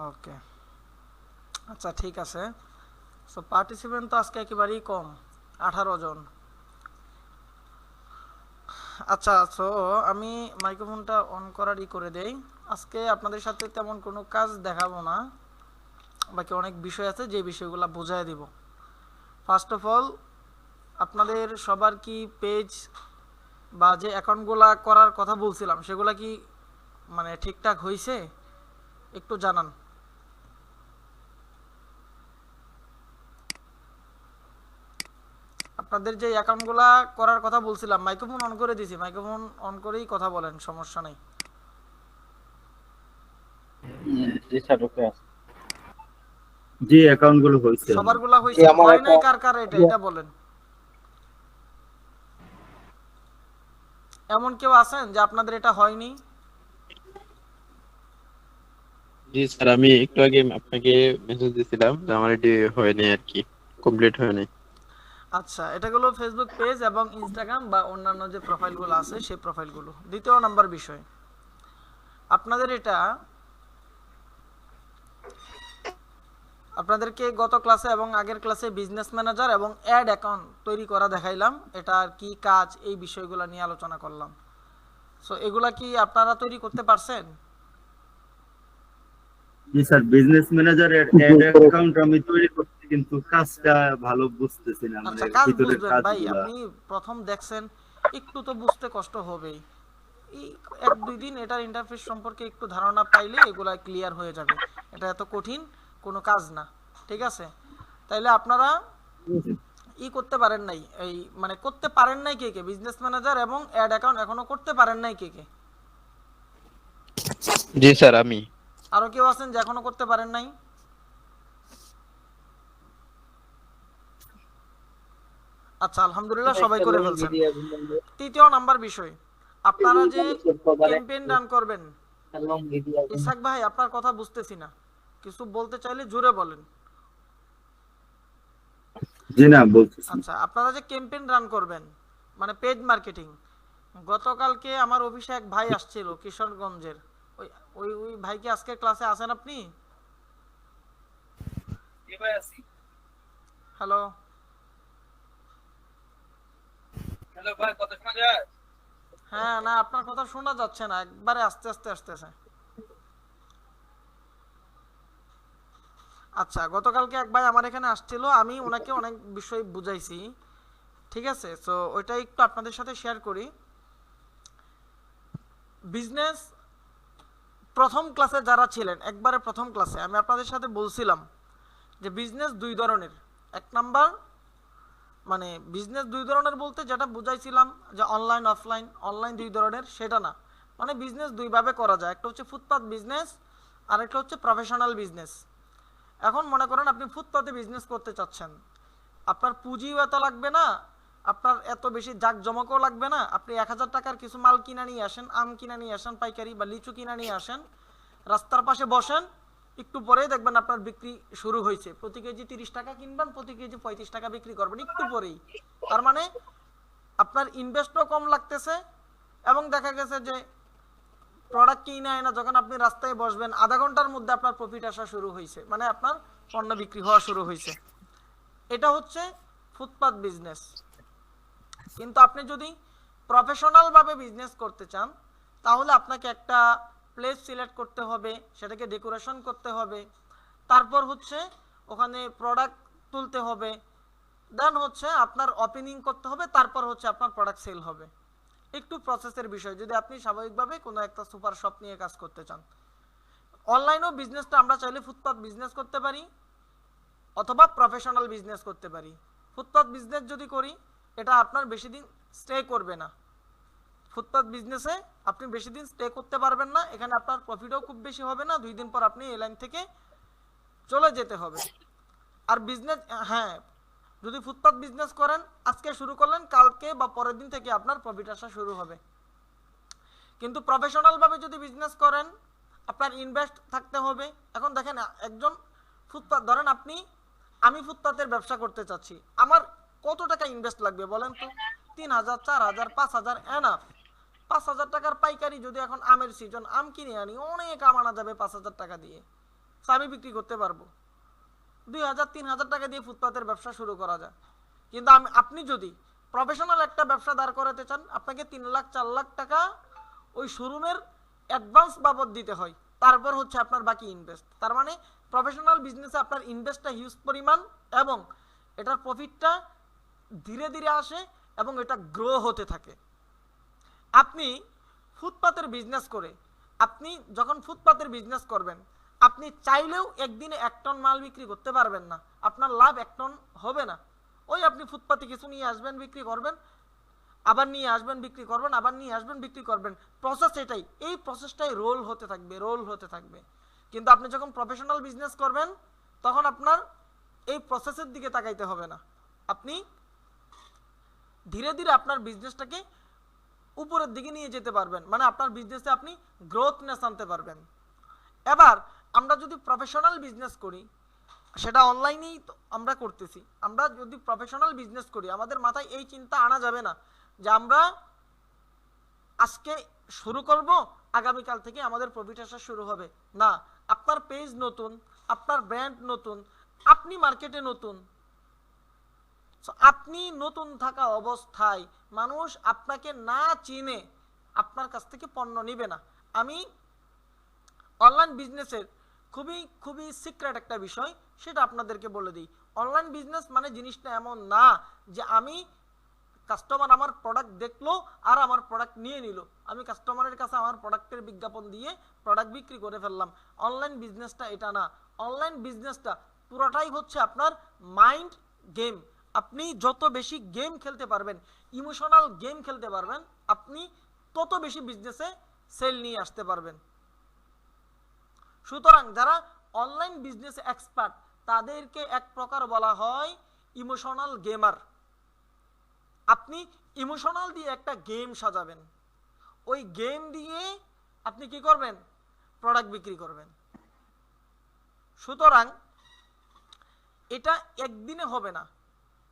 ওকে, আচ্ছা ঠিক আছে। সো পার্টিসিপেন্ট তো আজকে একেবারেই কম, 18 জন। আচ্ছা, সো আমি মাইক্রোফোনটা অন করারই করে দেই। আজকে আপনাদের সাথে তেমন কোনো কাজ দেখাবো না, বাকি অনেক বিষয় আছে যে বিষয়গুলো বোঝায় দিব। ফার্স্ট অফ অল, আপনাদের সবার কি পেজ বা যে অ্যাকাউন্টগুলা করার কথা বলছিলাম সেগুলা কি মানে ঠিকঠাক হয়েছে? একটু জানান। আপনাদের যে অ্যাকাউন্টগুলা করার কথা বলছিলাম, মাইক্রোফোন অন করে দিছি, মাইক্রোফোন অন করেই কথা বলেন, সমস্যা নেই। জি স্যার, ওকে আছে। জি, অ্যাকাউন্ট গুলো হয়েছে আমার। সবারগুলা জি, হয়েছে? আমার হয় একটা নাই কার কার এটা এটা বলেন। এমন কেউ আছেন যে আপনাদের এটা হয়নি? জি স্যার, আমি একটু আগে আপনাকে মেসেজ দিছিলাম যে আমার এটি হয়নি আর কি, কমপ্লিট হয়নি। আচ্ছা, এটা হলো ফেসবুক পেজ এবং ইনস্টাগ্রাম বা অন্যান্য যে প্রোফাইলগুলো আছে সেই প্রোফাইলগুলো। দ্বিতীয় নাম্বার বিষয়, আপনাদের এটা আপনাদেরকে গত ক্লাসে এবং আগের ক্লাসে বিজনেস ম্যানেজার এবং অ্যাড অ্যাকাউন্ট তৈরি করা দেখাইলাম, এটা আর কি কাজ এই বিষয়গুলো নিয়ে আলোচনা করলাম। সো এগুলা কি আপনারা তৈরি করতে পারছেন? জি স্যার, বিজনেস ম্যানেজারের অ্যাড অ্যাকাউন্ট আমি তৈরি করছি, কিন্তু কাজটা ভালো বুঝতেছি না, মানে আচ্ছা, এর কাজ ভিতরের বুঝবেন ভাই, কাজগুলা। আপনি প্রথম দেখছেন, একটু তো বুঝতে কষ্ট হবেই। এই 1-2 দিন এটার ইন্টারফেস সম্পর্কে একটু ধারণা পাইলে এগুলা ক্লিয়ার হয়ে যাবে। এটা এত কঠিন কোনো কাজ না, ঠিক আছে? তাইলে আপনারা করতে পারেন নাই, এই মানে করতে পারেন নাই কে কে? বিজনেস ম্যানেজার এবং অ্যাড অ্যাকাউন্ট এখনো করতে পারেন নাই কে কে? জি স্যার, আমি। আরো কেউ আছেন যে এখনো করতে পারেন নাই? আচ্ছা, আলহামদুলিল্লাহ সবাই একটা করে লং ফেলছেন। ভিডিও তৃতীয় নাম্বার বিষয়, আপনারা যে ক্যাম্পেইন রান করবেন। লং ভিডিও ইসাক ভাই, আপনার কথা বুঝতেছি না, কিছু বলতে চাইলে জোরে বলেন। জি না, বলতেছি। আচ্ছা, আপনারা যে ক্যাম্পেইন রান করবেন মানে পেড মার্কেটিং, গতকালকে আমার অফিসে এক ভাই আসছিল কিশোরগঞ্জের। ওই ওই ভাই কি আজকের ক্লাসে আছেন আপনি? হ্যালো? হ্যালো ভাই, কথা শোনা যায়? হ্যাঁ, না আপনার কথা শোনা যাচ্ছে না, একবারে আস্তে আস্তে আসতেছে। আচ্ছা, গতকালকে এক ভাই আমার এখানে আসছিল, আমি ওনাকে অনেক বিষয় বুঝাইছি, ঠিক আছে? সো ওইটা একটু আপনাদের সাথে শেয়ার করি। বিজনেস প্রথম ক্লাসে যারা ছিলেন, একবারে প্রথম ক্লাসে আমি আপনাদের সাথে বলছিলাম যে বিজনেস দুই ধরনের। এক নাম্বার, মানে বিজনেস দুই ধরনের বলতে যেটা বুঝাইছিলাম যে অনলাইন অফলাইন, অনলাইন দুই ধরনের সেটা না, মানে বিজনেস দুইভাবে করা যায়। একটা হচ্ছে ফুটপাত বিজনেস, আর একটা হচ্ছে প্রফেশনাল বিজনেস। এখন মনে করেন আপনি ফুটপাতে বিজনেস করতে চাচ্ছেন, আপনার পুঁজিও এত লাগবে না, আপনার এত বেশি জাঁকজমকও লাগবে না। আপনি 1000 টাকার কিছু মাল কিনে নিয়ে আসেন, আম কিনে নিয়ে আসেন পাইকারি, বা লিচু কিনে নিয়ে আসেন, রাস্তার পাশে বসেন, একটু পরেই দেখবেন আপনার বিক্রি শুরু হয়েছে। প্রতি কেজি 30 টাকা কিনবেন, প্রতি কেজি 35 টাকা বিক্রি করবেন একটু পরেই। তার মানে আপনার ইনভেস্টও কম লাগতেছে, এবং দেখা গেছে যে প্রোডাক্ট কিনে আয় না, যখন আপনি রাস্তায় বসবেন আধা ঘন্টার মধ্যে আপনার প্রফিট আসা শুরু হয়েছে, মানে আপনার পণ্য বিক্রি হওয়া শুরু হয়েছে। এটা হচ্ছে ফুটপাত বিজনেস। কিন্তু আপনি যদি প্রফেশনাল ভাবে বিজনেস করতে চান, তাহলে আপনাকে একটা প্লেস সিলেক্ট করতে হবে, সেটাকে ডেকোরেশন করতে হবে, তারপর হচ্ছে ওখানে প্রোডাক্ট তুলতে হবে, দেন হচ্ছে আপনার ওপেনিং করতে হবে, তারপর হচ্ছে আপনার প্রোডাক্ট সেল হবে। একটু প্রসেসের বিষয়, যদি আপনি স্বাভাবিকভাবে কোনো একটা সুপার শপ নিয়ে কাজ করতে চান। অনলাইনেও বিজনেসটা আমরা চাইলে ফুটপাত বিজনেস করতে পারি, অথবা প্রফেশনাল বিজনেস করতে পারি। ফুটপাত বিজনেস যদি করি, এটা আপনার বেশি দিন স্টে করবে না। ফুটপাত বিজনেসে আপনি বেশি দিন স্টে করতে পারবেন না, এখানে আপনার প্রফিটও খুব বেশি হবে না, 2 দিন পর আপনি এই লাইন থেকে চলে যেতে হবে। আর বিজনেস, হ্যাঁ, যদি ফুটপাত বিজনেস করেন, আজকে শুরু করলেন, কালকে বা পরের দিন থেকে আপনার প্রফিট আসা শুরু হবে। কিন্তু প্রফেশনাল ভাবে যদি বিজনেস করেন, আপনার ইনভেস্ট থাকতে হবে। এখন দেখেন, একজন ফুটপাত ধরেন আপনি, আমি ফুটপাতের ব্যবসা করতে চাচ্ছি, আমার কত টাকা ইনভেস্ট লাগবে বলেন তো? 3000, 4000, 5000 এনাফ। 5000 টাকার পাইকারি যদি এখন আমের সিজন, আম কিনে আনি, অনেক আম আনা যাবে 5000 টাকা দিয়ে। তো আমি বিক্রি করতে পারবো। 2000-3000 টাকা দিয়ে ফুটপাতের ব্যবসা শুরু করা যায়। কিন্তু আপনি যদি প্রফেশনাল একটা ব্যবসা দাঁড় করাতে চান, আপনাকে 3 লাখ 4 লাখ টাকা ওই শোরুমের অ্যাডভান্স বাবদ দিতে হয়, তারপর হচ্ছে আপনার বাকি ইনভেস্ট। তার মানে প্রফেশনাল বিজনেসে আপনার ইনভেস্টটা হিউজ পরিমাণ এবং এটার প্রফিটটা ধীরে ধীরে আসে এবং এটা গ্রো হতে থাকে। আপনি ফুটপাতের বিজনেস করে, আপনি যখন ফুটপাতের বিজনেস করবেন, আপনি চাইলেও একদিনে 1 টন মাল বিক্রি করতে পারবেন না, আপনার লাভ 1 টন হবে না। ওই আপনি ফুটপাতে কিছু নিয়ে আসবেন, বিক্রি করবেন, আবার নিয়ে আসবেন, বিক্রি করবেন, আবার নিয়ে আসবেন, বিক্রি করবেন। প্রসেস এটাই, এই প্রসেসটাই রোল হতে থাকবে, রোল হতে থাকবে। কিন্তু আপনি যখন প্রফেশনাল বিজনেস করবেন, তখন আপনার এই প্রসেসের দিকে তাকাইতে হবে না। আপনি ধীরে ধীরে আপনার বিজনেসটাকে উপরের দিকে নিয়ে যেতে পারবেন, মানে আপনার বিজনেসে আপনি গ্রোথনেস আনতে পারবেন। এবার আমরা যদি প্রফেশনাল বিজনেস করি, সেটা অনলাইনেই আমরা করতেছি, আমরা যদি প্রফেশনাল বিজনেস করি, আমাদের মাথায় এই চিন্তা আনা যাবে না যে আমরা আজকে শুরু করব, আগামীকাল থেকে আমাদের প্রফিট আসা শুরু হবে। না, আপনার পেজ নতুন, আপনার ব্র্যান্ড নতুন, আপনি মার্কেটে নতুন। আপনি নতুন থাকা অবস্থায় মানুষ আপনাকে না চিনে আপনার কাছ থেকে পণ্য নিবে না। আমি অনলাইন বিজনেসের খুবই খুবই সিক্রেট একটা বিষয়, সেটা আপনাদেরকে বলে দিই। অনলাইন বিজনেস মানে জিনিসটা এমন না যে আমি কাস্টমার আমার প্রোডাক্ট দেখলো আর আমার প্রোডাক্ট নিয়ে নিল, আমি কাস্টমারের কাছে আমার প্রোডাক্টের বিজ্ঞাপন দিয়ে প্রোডাক্ট বিক্রি করে ফেললাম। অনলাইন বিজনেসটা এটা না। অনলাইন বিজনেসটা পুরোটাই হচ্ছে আপনার মাইন্ড গেম। আপনি যত বেশি গেম খেলতে পারবেন, ইমোশনাল গেম খেলতে পারবেন, আপনি তত বেশি বিজনেসে সেল নিয়ে আসতে পারবেন। সুতরাং যারা অনলাইন বিজনেস এক্সপার্ট, তাদেরকে এক প্রকার বলা হয় ইমোশনাল গেমার। আপনি ইমোশনাল দিয়ে একটা গেম সাজাবেন, ওই গেম দিয়ে আপনি কি করবেন? প্রোডাক্ট বিক্রি করবেন। সুতরাং এটা একদিনে হবে না।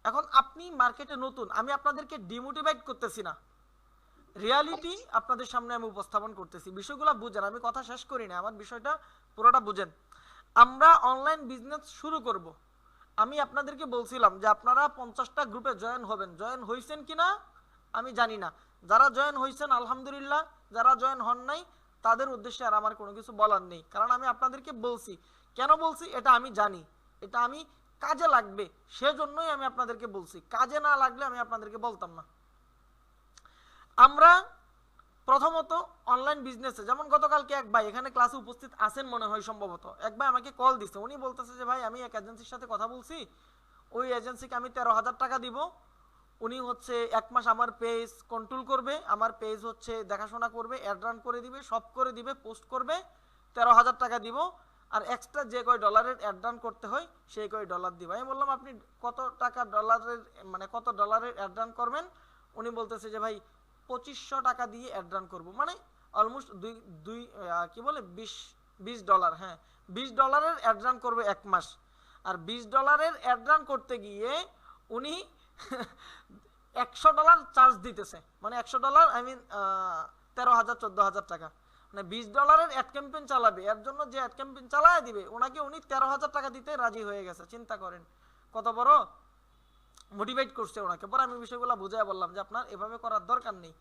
এখন আপনি মার্কেটে নতুন, আমি আপনাদেরকে ডিমোটিভেট করতেছি না, রিয়ালিটি আপনাদের সামনে আমি উপস্থাপন করতেছি। বিষয়গুলো বুঝেন, আমি কথা শেষ করি না, আমার বিষয়টা পুরোটা বুঝেন। আমরা অনলাইন বিজনেস শুরু করব। আমি আপনাদেরকে বলছিলাম যে আপনারা 50টা গ্রুপে জয়েন হবেন। জয়েন হয়েছেন কিনা আমি জানি না, যারা জয়েন হয়েছেন আলহামদুলিল্লাহ, যারা জয়েন হন নাই তাদের উদ্দেশ্যে আর আমার কোনো কিছু বলার নেই। কারণ আমি আপনাদেরকে বলছি, কেন বলছি এটা আমি জানি, এটা আমি কাজে লাগবে সেজন্যই আমি আপনাদেরকে বলছি। কাজে না লাগলে আমি আপনাদেরকে বলতাম না। আমরা প্রথমত অনলাইন বিজনেসে, যেমন গতকালকে এক ভাই এখানে ক্লাসে উপস্থিত আছেন মনে হয় সম্ভবত, এক ভাই আমাকে কল দিছে। উনি বলতেছে যে ভাই আমি এক এজেন্সির সাথে কথা বলছি, ওই এজেন্সিকে আমি 13,000 টাকা দিব, উনি হচ্ছে 1 মাস আমার পেজ কন্ট্রোল করবে, আমার পেজ হচ্ছে দেখাশোনা করবে, অ্যাড রান করে দিবে, সব করে দিবে, পোস্ট করবে, 13,000 টাকা দিব, আর এক্সট্রা যে কয় ডলারের অ্যাড রান করতে হয় সেই কয় ডলার দিব। আমি বললাম আপনি কত টাকা ডলারের, মানে কত ডলারের অ্যাড রান করবেন? উনি বলতেছে যে ভাই 2500 টাকা দিয়ে অ্যাড রান করবো, মানে অলমোস্ট কি বলে 20 ডলার। হ্যাঁ, 20 ডলারের অ্যাড রান করবে 1 মাস। আর 20 ডলারের অ্যাড রান করতে গিয়ে উনি 100 ডলার চার্জ দিতেছে, মানে 100 ডলার আই মিন 13,000-14,000 টাকা, মানে 20 ডলারের অ্যাড ক্যাম্পেইন চালাবে, এর জন্য যে অ্যাড ক্যাম্পেইন চালায় দিবে ওনাকে উনি 13,000 টাকা দিতে রাজি হয়ে গেছে। চিন্তা করেন কত বড় মোটিভেট করছে ওনাকে। পরে আমি বিষয়গুলো বুঝাই বললাম যে আপনার এভাবে করার দরকার নেই।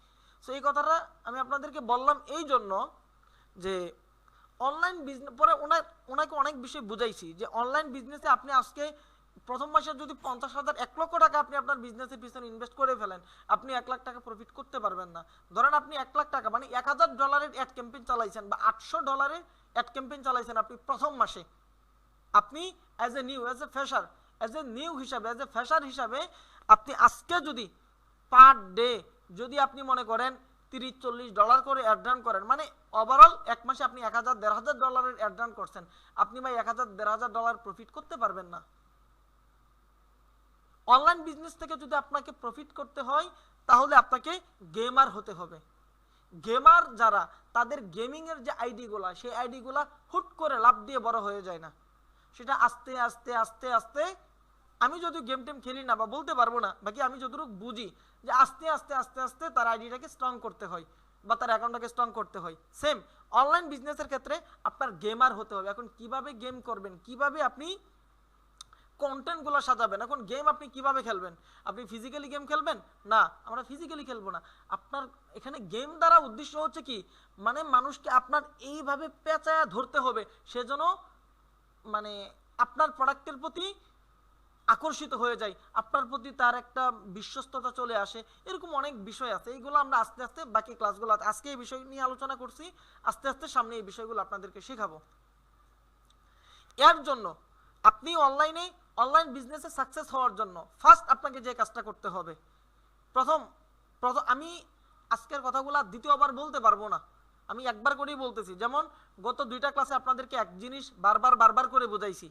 সো এই কথাটা আমি আপনাদেরকে বললাম এই জন্য যে অনলাইন বিজনেস, পরে ওনাকে অনেক বিষয় বুঝাইছি যে অনলাইন বিজনেসে আপনি আজকে প্রথম মাসে যদি 50,000 1 লক্ষ টাকা আপনি আপনার বিজনেসের পিছনে ইনভেস্ট করে ফেলেন, আপনি 1 লাখ টাকা প্রফিট করতে পারবেন না। ধরেন আপনি 1 লাখ টাকা মানে 1000 ডলারের অ্যাড ক্যাম্পেইন চালাইছেন বা 800 ডলারের অ্যাড ক্যাম্পেইন চালাইছেন আপনি প্রথম মাসে, আপনি অ্যাজ এ নিউ ফ্রেশার হিসাবে আপনি আজকে যদি পার ডে যদি আপনি মনে করেন 30-40 ডলার করে অ্যাড রান করেন, মানে ওভারঅল 1 মাসে আপনি 1000-1500 ডলারের অ্যাড রান করছেন, আপনি ভাই 1000-1500 ডলার প্রফিট করতে পারবেন না। অনলাইন বিজনেস থেকে যদি আপনাকে প্রফিট করতে হয় তাহলে আপনাকে গেমার হতে হবে। গেমার যারা, তাদের গেমিং এর যে আইডিগুলা, সেই আইডিগুলা হুট করে লাভ দিয়ে বড় হয়ে যায় না, সেটা আস্তে আস্তে আস্তে আস্তে, আমি যদি গেম টেম খেলি না বা বলতে পারবো না, বাকি আমি যতটুকু বুঝি যে আস্তে আস্তে আস্তে আস্তে তার আইডিটাকে স্ট্রং করতে হয়। বা তার অ্যাকাউন্টটাকে স্ট্রং করতে হয়। সেম অনলাইন বিজনেসের ক্ষেত্রে আপনার গেমার হতে হবে। এখন কিভাবে গেম করবেন, কিভাবে আপনি কন্টেন্টগুলো সাজাবেন। এখন গেম আপনি কিভাবে খেলবেন, আপনি ফিজিক্যালি গেম খেলবেন না, আমরা ফিজিক্যালি খেলবো না। আপনার এখানে গেম দ্বারা উদ্দেশ্য হচ্ছে কি, মানে মানুষকে আপনার এইভাবে পেঁচায়া ধরতে হবে সেজন্য মানে আপনার প্রোডাক্টের প্রতি আকর্ষিত হয়ে যায়, আপনার প্রতি তার একটা বিশ্বস্ততা চলে আসে। এরকম অনেক বিষয় আছে, এইগুলো আমরা আস্তে আস্তে বাকি ক্লাসগুলো, আজকে এই বিষয় নিয়ে আলোচনা করছি, আস্তে আস্তে সামনে এই বিষয়গুলো আপনাদেরকে শেখাবো। এর জন্য আপনি অনলাইন বিজনেসে সাকসেস হওয়ার জন্য ফার্স্ট আপনাকে যে কাজটা করতে হবে, প্রথম আমি আজকের কথাগুলো দ্বিতীয়বার বলতে পারবো না, আমি একবার করেই বলতেছি। যেমন গত 2টা ক্লাসে আপনাদেরকে এক জিনিস বারবার করে বোঝাইছি,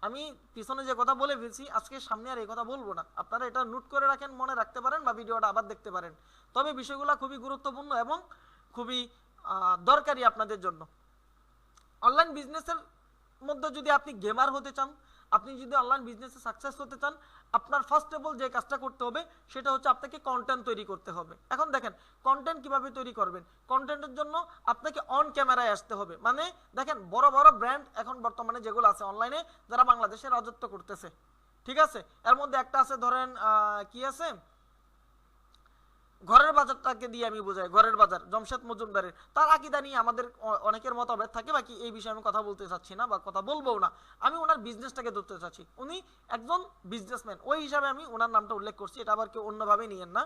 আমি পিছনে যে কথা বলে ফেলছি আজকে সামনে আর এই কথা বলবো না। আপনারা এটা নোট করে রাখেন, মনে রাখতে পারেন বা ভিডিওটা আবার দেখতে পারেন। তবে বিষয়গুলো খুবই গুরুত্বপূর্ণ এবং খুবই দরকারি আপনাদের জন্য। অনলাইন বিজনেসের মধ্যে যদি আপনি গেমার হতে চান, আপনি যদি অনলাইন বিজনেসে সাকসেস হতে চান, আপনার ফার্স্ট অফ অল যে কাজটা করতে হবে সেটা হচ্ছে আপনাকে কন্টেন্ট তৈরি করতে হবে। এখন দেখেন কন্টেন্ট কিভাবে তৈরি করবেন, কন্টেন্টের জন্য আপনাকে অন ক্যামেরায় আসতে হবে। মানে দেখেন বড় বড় ব্র্যান্ড এখন বর্তমানে যেগুলো আছে অনলাইনে, যারা বাংলাদেশে রাজত্ব করতেছে, ঠিক আছে, এর মধ্যে একটা আছে ধরেন কি আছে, ঘরের বাজারটাকে দিয়ে আমি বোঝাই, ঘরের বাজার জমশেদ মজুমদারের, তার আকীদা নিয়ে আমাদের অনেকের মতভেদ থাকে, বাকি এই বিষয়ে আমি কথা বলতে চাচ্ছি না বা কথা বলবো না। আমি ওনার বিজনেসটাকে ধরতে চাচ্ছি, উনি একজন বিজনেসম্যান, ওই হিসাবে আমি ওনার নামটা উল্লেখ করছি, এটা আবার কেউ অন্যভাবে নিয়েন না।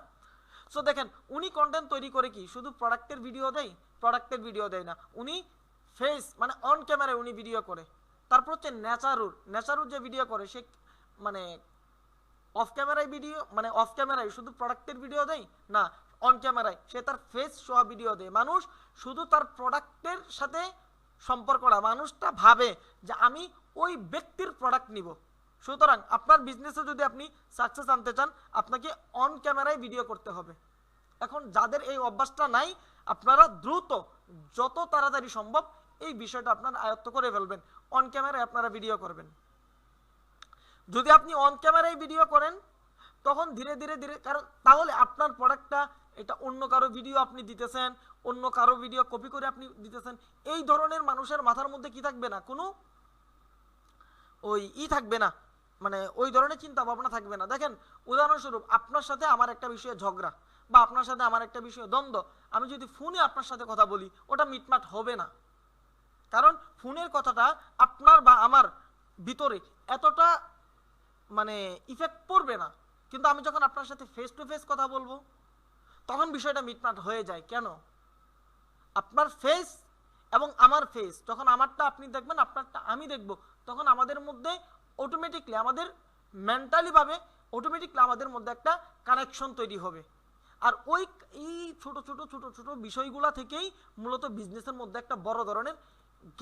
সো দেখেন উনি কন্টেন্ট তৈরি করে কি শুধু প্রোডাক্টের ভিডিও দেয় না, উনি ফেস মানে অন ক্যামেরায় উনি ভিডিও করে। তারপর হচ্ছে ন্যাচারুর যে ভিডিও করে সে মানে অফ ক্যামেরায় শুধু প্রোডাক্টের ভিডিও দেয় না, অন ক্যামেরায় সে তার ফেস সহ ভিডিও দেয়। মানুষ শুধু তার প্রোডাক্টের সাথে সম্পর্কটা, মানুষটা ভাবে যে আমি ওই ব্যক্তির প্রোডাক্ট নিব। সুতরাং আপনার বিজনেসে যদি আপনি সাকসেস আনতে চান, আপনাকে অন ক্যামেরায় ভিডিও করতে হবে। এখন যাদের এই অভ্যাসটা নাই, আপনারা দ্রুত যত তাড়াতাড়ি সম্ভব এই বিষয়টা আপনারা আয়ত্ত করে ফেলবেন, অন ক্যামেরায় আপনারা ভিডিও করবেন। যদি আপনি অন ক্যামেরায় ভিডিও করেন তখন ধীরে ধীরে কারণ তাহলে আপনার প্রোডাক্টটা এটা অন্য কারো ভিডিও আপনি দিতেছেন, অন্য কারো ভিডিও কপি করে আপনি দিতেছেন, এই ধরনের মানুষের মাথার মধ্যে কি থাকবে না, কোনো থাকবে না, মানে ওই ধরনের চিন্তা ভাবনা থাকবে না। দেখেন উদাহরণস্বরূপ আপনার সাথে আমার একটা বিষয়ে ঝগড়া বা আপনার সাথে আমার একটা বিষয়ে দ্বন্দ্ব, আমি যদি ফোনে আপনার সাথে কথা বলি ওটা মিটমাট হবে না, কারণ ফোনের কথাটা আপনার বা আমার ভিতরে এতটা মানে ইফেক্ট পড়বে না। কিন্তু আমি যখন আপনার সাথে ফেস টু ফেস কথা বলবো তখন বিষয়টা মিটমাট হয়ে যায়। কেন? আপনার ফেস এবং আমার ফেস, যখন আমারটা আপনি দেখবেন আপনারটা আমি দেখব, তখন আমাদের মধ্যে অটোমেটিকলি আমাদের মেন্টালি ভাবে অটোমেটিকলি আমাদের মধ্যে একটা কানেকশন তৈরি হবে। আর এই ছোট ছোট বিষয়গুলো থেকেই মূলত বিজনেসের মধ্যে একটা বড় ধরনের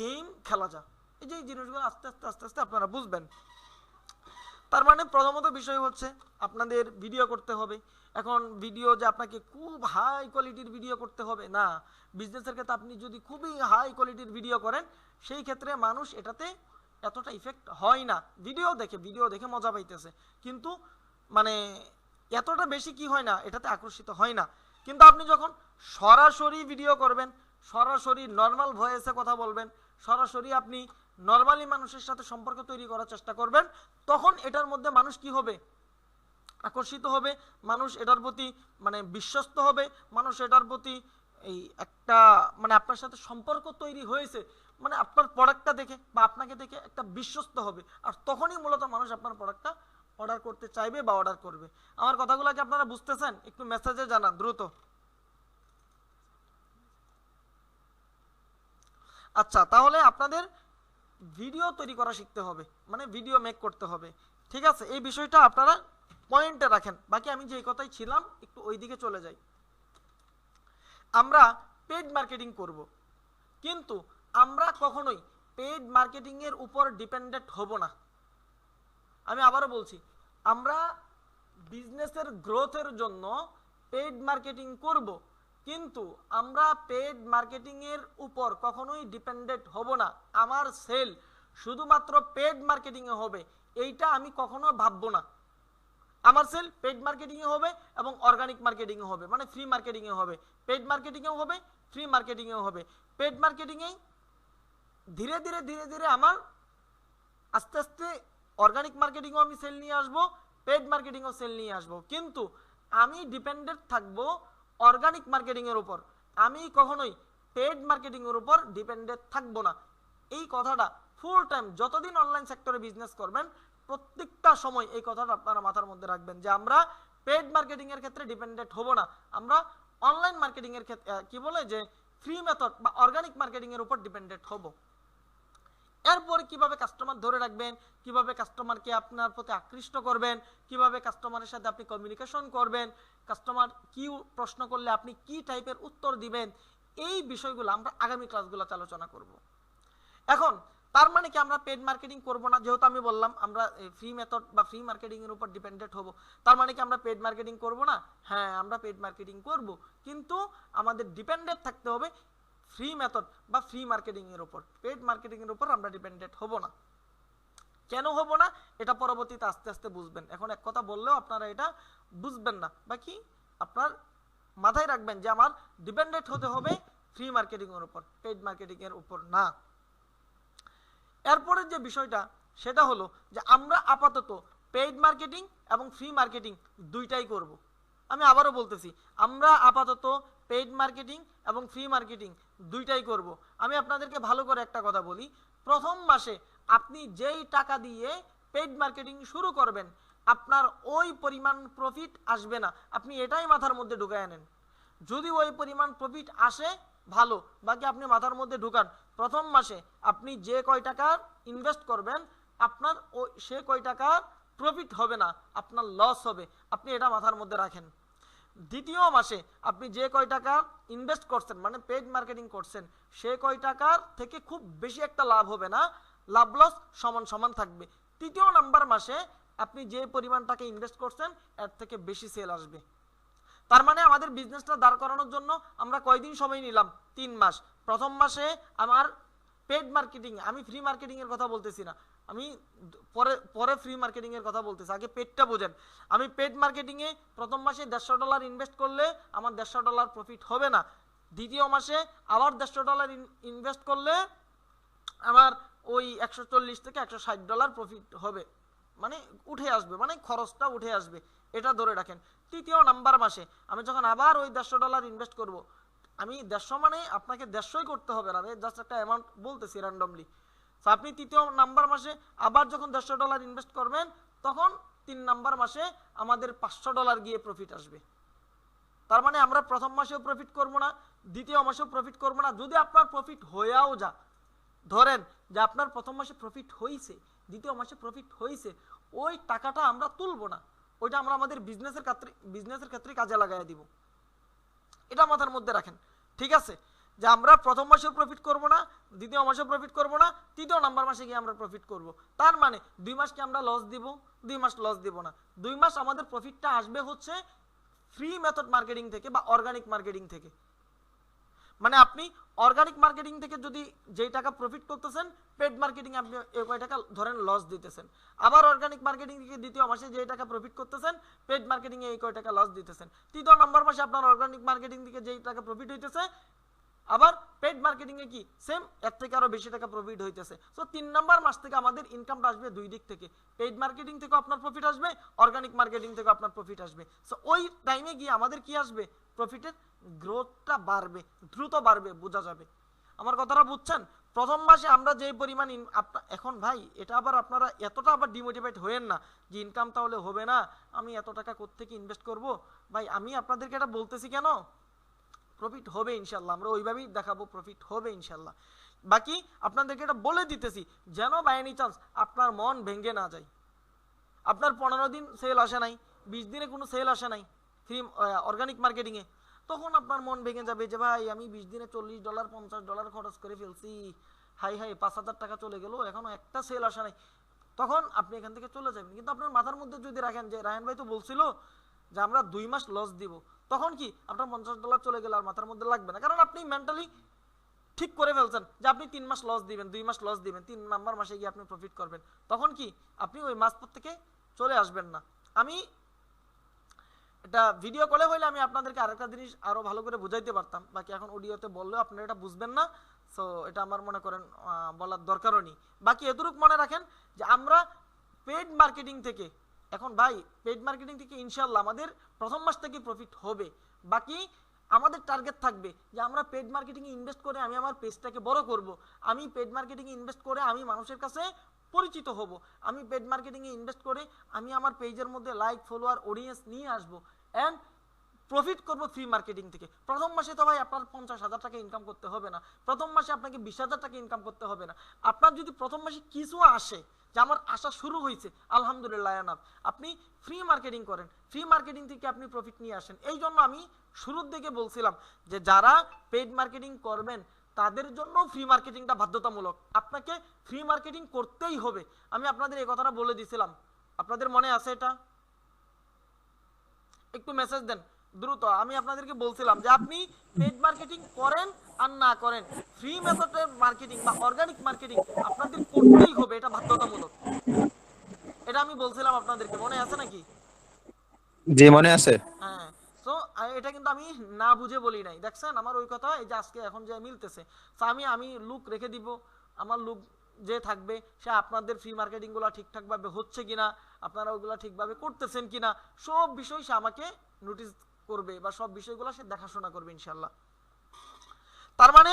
গেম খেলা যায়। এই যে এই জিনিসগুলো আস্তে আস্তে আপনারা বুঝবেন। তার মানে প্রথমত বিষয় হচ্ছে আপনাদের ভিডিও করতে হবে। এখন ভিডিও যে আপনাকে খুব হাই কোয়ালিটির ভিডিও করতে হবে না, বিজনেসের ক্ষেত্রে আপনি যদি খুবই হাই কোয়ালিটির ভিডিও করেন সেই ক্ষেত্রে মানুষ এটাতে এতটা ইফেক্ট হয় না। ভিডিও দেখে মজা পাইতেছে, কিন্তু মানে এতটা বেশি কি হয় না, এটাতে আকর্ষিত হয় না। কিন্তু আপনি যখন সরাসরি ভিডিও করবেন, সরাসরি নর্মাল ভয়েসে কথা বলবেন, সরাসরি আপনি নর্মালি মানুষের সাথে সম্পর্ক তৈরি করার চেষ্টা করবেন, তখন এটার মধ্যে মানুষ কি হবে, আকর্ষিত হবে, মানুষ এটার প্রতি মানে বিশ্বস্ত হবে, মানুষ এটার প্রতি এই একটা মানে আপনার সাথে সম্পর্ক তৈরি হয়েছে, মানে আপনার প্রোডাক্টটা দেখে বা আপনাকে দেখে একটা বিশ্বস্ত হবে। আর তখনই মূলত মানুষ আপনার প্রোডাক্টটা অর্ডার করতে চাইবে বা অর্ডার করবে। আমার কথাগুলো কি আপনারা বুঝতেছেন? একটু মেসেজে জানান দ্রুত। আচ্ছা, তাহলে আপনাদের ভিডিও তৈরি করা শিখতে হবে, মানে ভিডিও মেক করতে হবে, ঠিক আছে? এই বিষয়টা আপনারা পয়েন্টে রাখেন। বাকি আমি যে কথাই ছিলাম একটু ওই দিকে চলে যাই। আমরা পেইড মার্কেটিং করব, কিন্তু আমরা কখনোই পেইড মার্কেটিং এর উপর ডিপেন্ডেন্ট হব না। আমি আবারও বলছি, আমরা বিজনেসের গ্রোথের জন্য পেইড মার্কেটিং করব, কিন্তু আমরা পেইড মার্কেটিং এর উপর কখনোই ডিপেন্ডেন্ট হব না। আমার সেল শুধুমাত্র পেইড মার্কেটিং এ হবে এইটা আমি কখনো ভাববো না। আমার সেল পেইড মার্কেটিংয়ে হবে এবং অর্গানিক মার্কেটিংয়ে হবে, মানে ফ্রি মার্কেটিংয়ে হবে। পেইড মার্কেটিংয়েও হবে, ফ্রি মার্কেটিংয়েও হবে। পেইড মার্কেটিংয়েই ধীরে ধীরে ধীরে ধীরে আমার আস্তে আস্তে অর্গানিক মার্কেটিংও আমি সেল নিয়ে আসবো, পেইড মার্কেটিংও সেল নিয়ে আসবো। কিন্তু আমি ডিপেন্ডেন্ট থাকবো অর্গানিক মার্কেটিংয়ের উপর, আমি কখনোই পেইড মার্কেটিংয়ের উপর ডিপেন্ডেন্ট থাকবো না। এই কথাটা ফুল টাইম যতদিন অনলাইন সেক্টরে বিজনেস করবেন প্রত্যেকটা সময় এই কথাটা আপনারা মাথার মধ্যে রাখবেন যে আমরা পেইড মার্কেটিংয়ের ক্ষেত্রে ডিপেন্ডেন্ট হব না, আমরা অনলাইন মার্কেটিংয়ের ক্ষেত্রে কি বলে যে ফ্রি মেথড বা অর্গানিক মার্কেটিংয়ের উপর ডিপেন্ডেন্ট হব। এরপরে কিভাবে কাস্টমার ধরে রাখবেন, কিভাবে কাস্টমারকে আপনার প্রতি আকৃষ্ট করবেন, কিভাবে কাস্টমারের সাথে আপনি কমিউনিকেশন করবেন, কাস্টমার কি প্রশ্ন করলে আপনি কি টাইপের উত্তর দিবেন, এই বিষয়গুলো আমরা আগামী ক্লাসগুলোতে আলোচনা করব। এখন তার মানে কি আমরা পেড মার্কেটিং করব না? যেহেতু আমি বললাম আমরা ফ্রি মেথড বা ফ্রি মার্কেটিং এর উপর ডিপেন্ডেন্ট হব, তার মানে কি আমরা পেড মার্কেটিং করব না? হ্যাঁ, আমরা পেড মার্কেটিং করব, কিন্তু আমাদের ডিপেন্ডেন্ট থাকতে হবে ফ্রি মেথড বা ফ্রি মার্কেটিং এর উপর। পেড মার্কেটিং এর উপর আমরা ডিপেন্ডেন্ট হব না। কেন হব না এটা পরবর্তীতে আস্তে আস্তে বুঝবেন, এখন এক কথা বললেও আপনারা এটা বুঝবেন না। বাকি আপনার মাথায় রাখবেন যে আমার ডিপেন্ডেন্ট হতে হবে ফ্রি মার্কেটিং এর উপর, পেড মার্কেটিং এর উপর না। এরপরের যে বিষয়টা সেটা হলো যে আমরা আপাতত পেইড মার্কেটিং এবং ফ্রি মার্কেটিং দুইটাই করব। আমি আবারও বলতেছি, আমরা আপাতত পেইড মার্কেটিং এবং ফ্রি মার্কেটিং দুইটাই করব। আমি আপনাদেরকে ভালো করে একটা কথা বলি, প্রথম মাসে আপনি যেই টাকা দিয়ে পেইড মার্কেটিং শুরু করবেন আপনার ওই পরিমাণ প্রফিট আসবে না, আপনি এটাই মাথার মধ্যে ঢুকায় নেন। যদি ওই পরিমাণ প্রফিট আসে ভালো, বাকি আপনি মাথার মধ্যে ঢুকান প্রথম মাসে আপনি যে কয় টাকা ইনভেস্ট করবেন আপনার সে কয় টাকার প্রফিট হবে না, আপনার লস হবে, আপনি এটা মাথার মধ্যে রাখেন। দ্বিতীয় মাসে আপনি যে কয় টাকা ইনভেস্ট করছেন মানে পেইড মার্কেটিং করছেন সে কয় টাকার থেকে খুব বেশি একটা লাভ হবে না, লাভ লস সমান সমান থাকবে। তৃতীয় নাম্বার মাসে আপনি যে পরিমাণ টাকা ইনভেস্ট করছেন এর থেকে বেশি সেল আসবে। তার মানে আমাদের বিজনেসটা দাঁড় করানোর জন্য আমরা কয়দিন সময় নিলাম? 3 মাস। প্রথম মাসে আমার পেড মার্কেটিং, আমি ফ্রি মার্কেটিং এর কথা বলতেছি না, আমি পরে ফ্রি মার্কেটিং এর কথা বলতেছি, আগে পেডটা বোঝেন। আমি পেড মার্কেটিং এ প্রথম মাসে $150 ইনভেস্ট করলে আমার $150 প্রফিট হবে না, দ্বিতীয় মাসে আবার $150 ইনভেস্ট করলে আমার ওই $140 থেকে $160 প্রফিট হবে, মানে উঠে আসবে, মানে খরচটা উঠে আসবে, এটা ধরে রাখেন। তৃতীয় নাম্বার মাসে আমি যখন আবার ওই $150 ইনভেস্ট করব, আমি 150 মানে আপনাকে 150ই করতে হবে না, আমি জাস্ট একটা অ্যামাউন্ট বলতেছি র্যান্ডমলি। তো আপনি তৃতীয় নাম্বার মাসে আবার যখন $150 ইনভেস্ট করবেন তখন 3 নাম্বার মাসে আমাদের $500 গিয়ে প্রফিট আসবে। তার মানে আমরা প্রথম মাসেও প্রফিট করব না, দ্বিতীয় মাসেও প্রফিট করব না। যদি আপনার প্রফিট হয়েও যা, ধরেন যে আপনার প্রথম মাসে প্রফিট হয়েছে, দ্বিতীয় মাসে প্রফিট হয়েছে, ওই টাকাটা আমরা তুলব না, ওইটা আমরা আমাদের বিজনেসের ক্ষেত্রে কাজে লাগাই দিব, এটা মাথার মধ্যে রাখেন, ঠিক আছে? যে আমরা প্রথম মাসেও প্রফিট করব না, দ্বিতীয় মাসেও প্রফিট করব না, তৃতীয় নাম্বার মাসে গিয়ে আমরা প্রফিট করব। তার মানে 2 মাসকে আমরা লস দিব, 2 মাস লস দিব না, 2 মাস আমাদের প্রফিটটা আসবে হচ্ছে ফ্রি মেথড মার্কেটিং থেকে বা অর্গানিক মার্কেটিং থেকে। মানে আপনি অর্গানিক মার্কেটিং থেকে যদি যেই টাকা প্রফিট করতেছেন পেড মার্কেটিং আপনি এই কয় টাকা ধরেন লস দিতেছেন, আবার অর্গানিক মার্কেটিং থেকে দ্বিতীয় মাসে যেই টাকা প্রফিট করতেছেন পেড মার্কেটিং এ এই কয় টাকা লস দিতেছেন, তৃতীয় নাম্বার মাসে আপনার অর্গানিক মার্কেটিং থেকে যেই টাকা প্রফিট হইতেছে আবার পেড মার্কেটিং এ কি সেম এর থেকে আরো বেশি টাকা প্রফিট হইতেছে। সো 3 নাম্বার মাস থেকে আমাদের ইনকামটা আসবে দুই দিক থেকে, পেড মার্কেটিং থেকে আপনার প্রফিট আসবে, অর্গানিক মার্কেটিং থেকে আপনার প্রফিট আসবে। সো ওই টাইমে গিয়ে আমাদের কি আসবে? প্রফিটের গ্রোথটা বাড়বে, দ্রুত বাড়বে, বোঝা যাবে। আমার কথাটা বুঝছেন? প্রথম মাসে আমরা যেই পরিমাণ এখন ভাই এটা আবার আপনারা এতটা আবার ডিমোটিভেট হয়েন না যে ইনকাম তাহলে হবে না, আমি এত টাকা কোত্থেকে ইনভেস্ট করব। ভাই আমি আপনাদেরকে এটা বলতেছি কেন, প্রফিট হবে ইনশাল্লাহ, আমরা ওইভাবেই দেখাবো প্রফিট হবে ইনশাল্লাহ। বাকি আপনাদেরকে এটা বলে দিতেছি যেন বাই এনি চান্স আপনার মন ভেঙে না যায়। আপনার 15 দিন সেল আসে নাই, 20 দিনে কোনো সেল আসে নাই ফ্রি অর্গানিক মার্কেটিংয়ে, তখন আপনার মন ভেঙে যাবে যে ভাই আমি 20 দিনে $40 $50 খরচ করে ফেলছি, হাই হাই 5000 টাকা চলে গেল, এখনো একটা সেল আসে নাই, তখন আপনি এখান থেকে চলে যাবেন। কিন্তু আপনার মাথার মধ্যে যদি রাখেন যে রায়হান ভাই তো বলছিল যে আমরা 2 মাস লস দিব, তখন কি আপনার $50 চলে গেলে আর মাথার মধ্যে লাগবে না, কারণ আপনি মেন্টালি ঠিক করে ফেলছেন যে আপনি 3 মাস লস দিবেন, 2 মাস লস দিবেন, 3 নাম্বার মাসে গিয়ে আপনি প্রফিট করবেন, তখন কি আপনি ওই মাস থেকে চলে আসবেন না। আমি এটা ভিডিও কলে হইলে আমি আপনাদেরকে আরেকটা জিনিস আরো ভালো করে বুঝাইতে পারতাম, বাকি এখন অডিওতে বললেও আপনারা এটা বুঝবেন না, সো এটা আমার মনে করেন বলার দরকারও নেই। বাকি এতটুকু মনে রাখেন যে আমরা পেড মার্কেটিং থেকে, এখন ভাই পেড মার্কেটিং থেকে ইনশাল্লাহ আমাদের প্রথম মাস থেকে প্রফিট হবে। বাকি আমাদের টার্গেট থাকবে যে আমরা পেড মার্কেটিং এ ইনভেস্ট করে আমি আমার পেজটাকে বড় করব, আমি পেড মার্কেটিং এ ইনভেস্ট করে আমি মানুষের কাছে পরিচিত হব, আমি পেড মার্কেটিং এ ইনভেস্ট করে আমি আমার পেজের মধ্যে লাইক ফলোয়ার অডিয়েন্স নিয়ে আসবো এন্ড প্রফিট করবো ফ্রি মার্কেটিং থেকে। প্রথম মাসে তো ভাই আপনার 50,000 টাকা ইনকাম করতে হবে না, প্রথম মাসে আপনাকে 20,000 টাকা ইনকাম করতে হবে না। আপনার যদি প্রথম মাসে কিছু আসে যে আমার আসা শুরু হয়েছে, আলহামদুলিল্লাহ এনাফ, আপনি ফ্রি মার্কেটিং করেন, ফ্রি মার্কেটিং থেকে আপনি প্রফিট নিয়ে আসেন। এই জন্য আমি শুরুর দিকে বলছিলাম যে যারা পেড মার্কেটিং করবেন তাদের জন্য ফ্রি মার্কেটিংটা বাধ্যতামূলক, আপনাকে ফ্রি মার্কেটিং করতেই হবে। আমি আপনাদের এই কথাটা বলে দিয়েছিলাম, আপনাদের মনে আছে এটা? একটু মেসেজ দেন দ্রুত। আমি আপনাদেরকে বলছিলাম যে আপনি পেড মার্কেটিং করেন আর না করেন, ফ্রি মেথডের মার্কেটিং বা অর্গানিক মার্কেটিং আপনাদের করতেই হবে, এটা বাধ্যতামূলক। এটা আমি বলছিলাম আপনাদেরকে, মনে আছে নাকি? জি মনে আছে। হ্যাঁ, সো এটা কিন্তু আমি না বুঝে বলি নাই, দেখছেন আমার ওই কথা এই যে আজকে এখন যে মিলতেছে। সো আমি লুক রেখে দিব, আমার লুক যে থাকবে সে আপনাদের ফ্রি মার্কেটিং গুলো ঠিকঠাক ভাবে হচ্ছে কিনা, আপনারা ওইগুলা ঠিকভাবে করতেছেন কিনা, সব বিষয় সে আমাকে নোটিস করবে বা সব বিষয়গুলো সে দেখাশোনা করবে ইনশাল্লাহ। তার মানে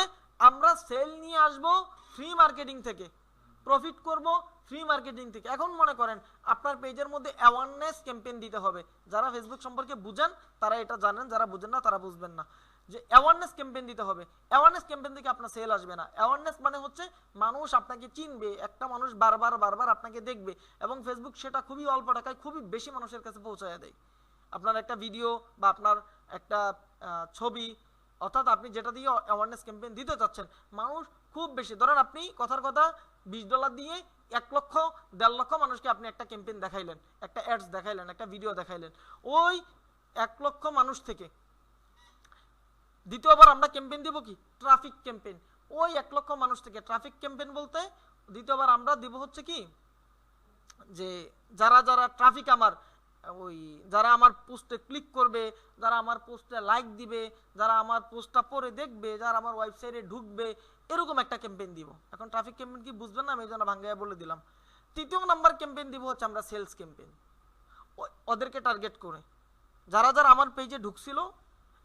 আমরা সেল নিয়ে আসব ফ্রি মার্কেটিং থেকে, প্রফিট করব ফ্রি মার্কেটিং থেকে। এখন মনে করেন আপনার পেজের মধ্যে অ্যাওয়ারনেস ক্যাম্পেইন দিতে হবে, যারা ফেসবুক সম্পর্কে বুঝেন তারা এটা জানেন, যারা বুঝেন না তারা বুঝবেন না, যে অ্যাওয়ারনেস ক্যাম্পেইন দিতে হবে। অ্যাওয়ারনেস ক্যাম্পেইন থেকে আপনার সেল আসবে না। অ্যাওয়ারনেস মানে হচ্ছে মানুষ আপনাকে চিনবে, একটা মানুষ বারবার আপনাকে দেখবে এবং ফেসবুক সেটা খুবই অল্প টাকায় খুবই বেশি মানুষের কাছে পৌঁছায় দেয়। আপনার একটা ভিডিও বা আপনার একটা ছবি, অর্থাৎ আপনি যেটা দিয়ে অ্যাওয়ারনেস ক্যাম্পেইন দিতে চাচ্ছেন, মানুষ খুব বেশি, ধরেন আপনি কথার কথা $20 দিয়ে 1 লক্ষ 1.5 লক্ষ মানুষকে আপনি একটা ক্যাম্পেইন দেখাইলেন, একটা অ্যাডস দেখাইলেন, একটা ভিডিও দেখাইলেন, ওই 1 লক্ষ মানুষ থেকে দ্বিতীয়বার আমরা ক্যাম্পেইন দিব কি ট্রাফিক ক্যাম্পেইন। ওই 1 লক্ষ মানুষ থেকে ট্রাফিক ক্যাম্পেইন বলতে দ্বিতীয়বার আমরা দিব হচ্ছে কি যে যারা ট্রাফিক আমার ওই যারা আমার পোস্টে ক্লিক করবে, যারা আমার পোস্টে লাইক দিবে, যারা আমার পোস্টটা পড়ে দেখবে, যারা আমার ওয়েবসাইটে ঢুকবে, এরকম একটা ক্যাম্পেইন দিব। এখন ট্রাফিক ক্যাম্পেইন কি বুঝবেন না, আমি এই জন্য ভাঙ্গায় বলে দিলাম। তৃতীয় নাম্বার ক্যাম্পেইন দিব হচ্ছে আমরা সেলস ক্যাম্পেইন, ওদেরকে টার্গেট করে যারা আমার পেজে ঢুকছিল।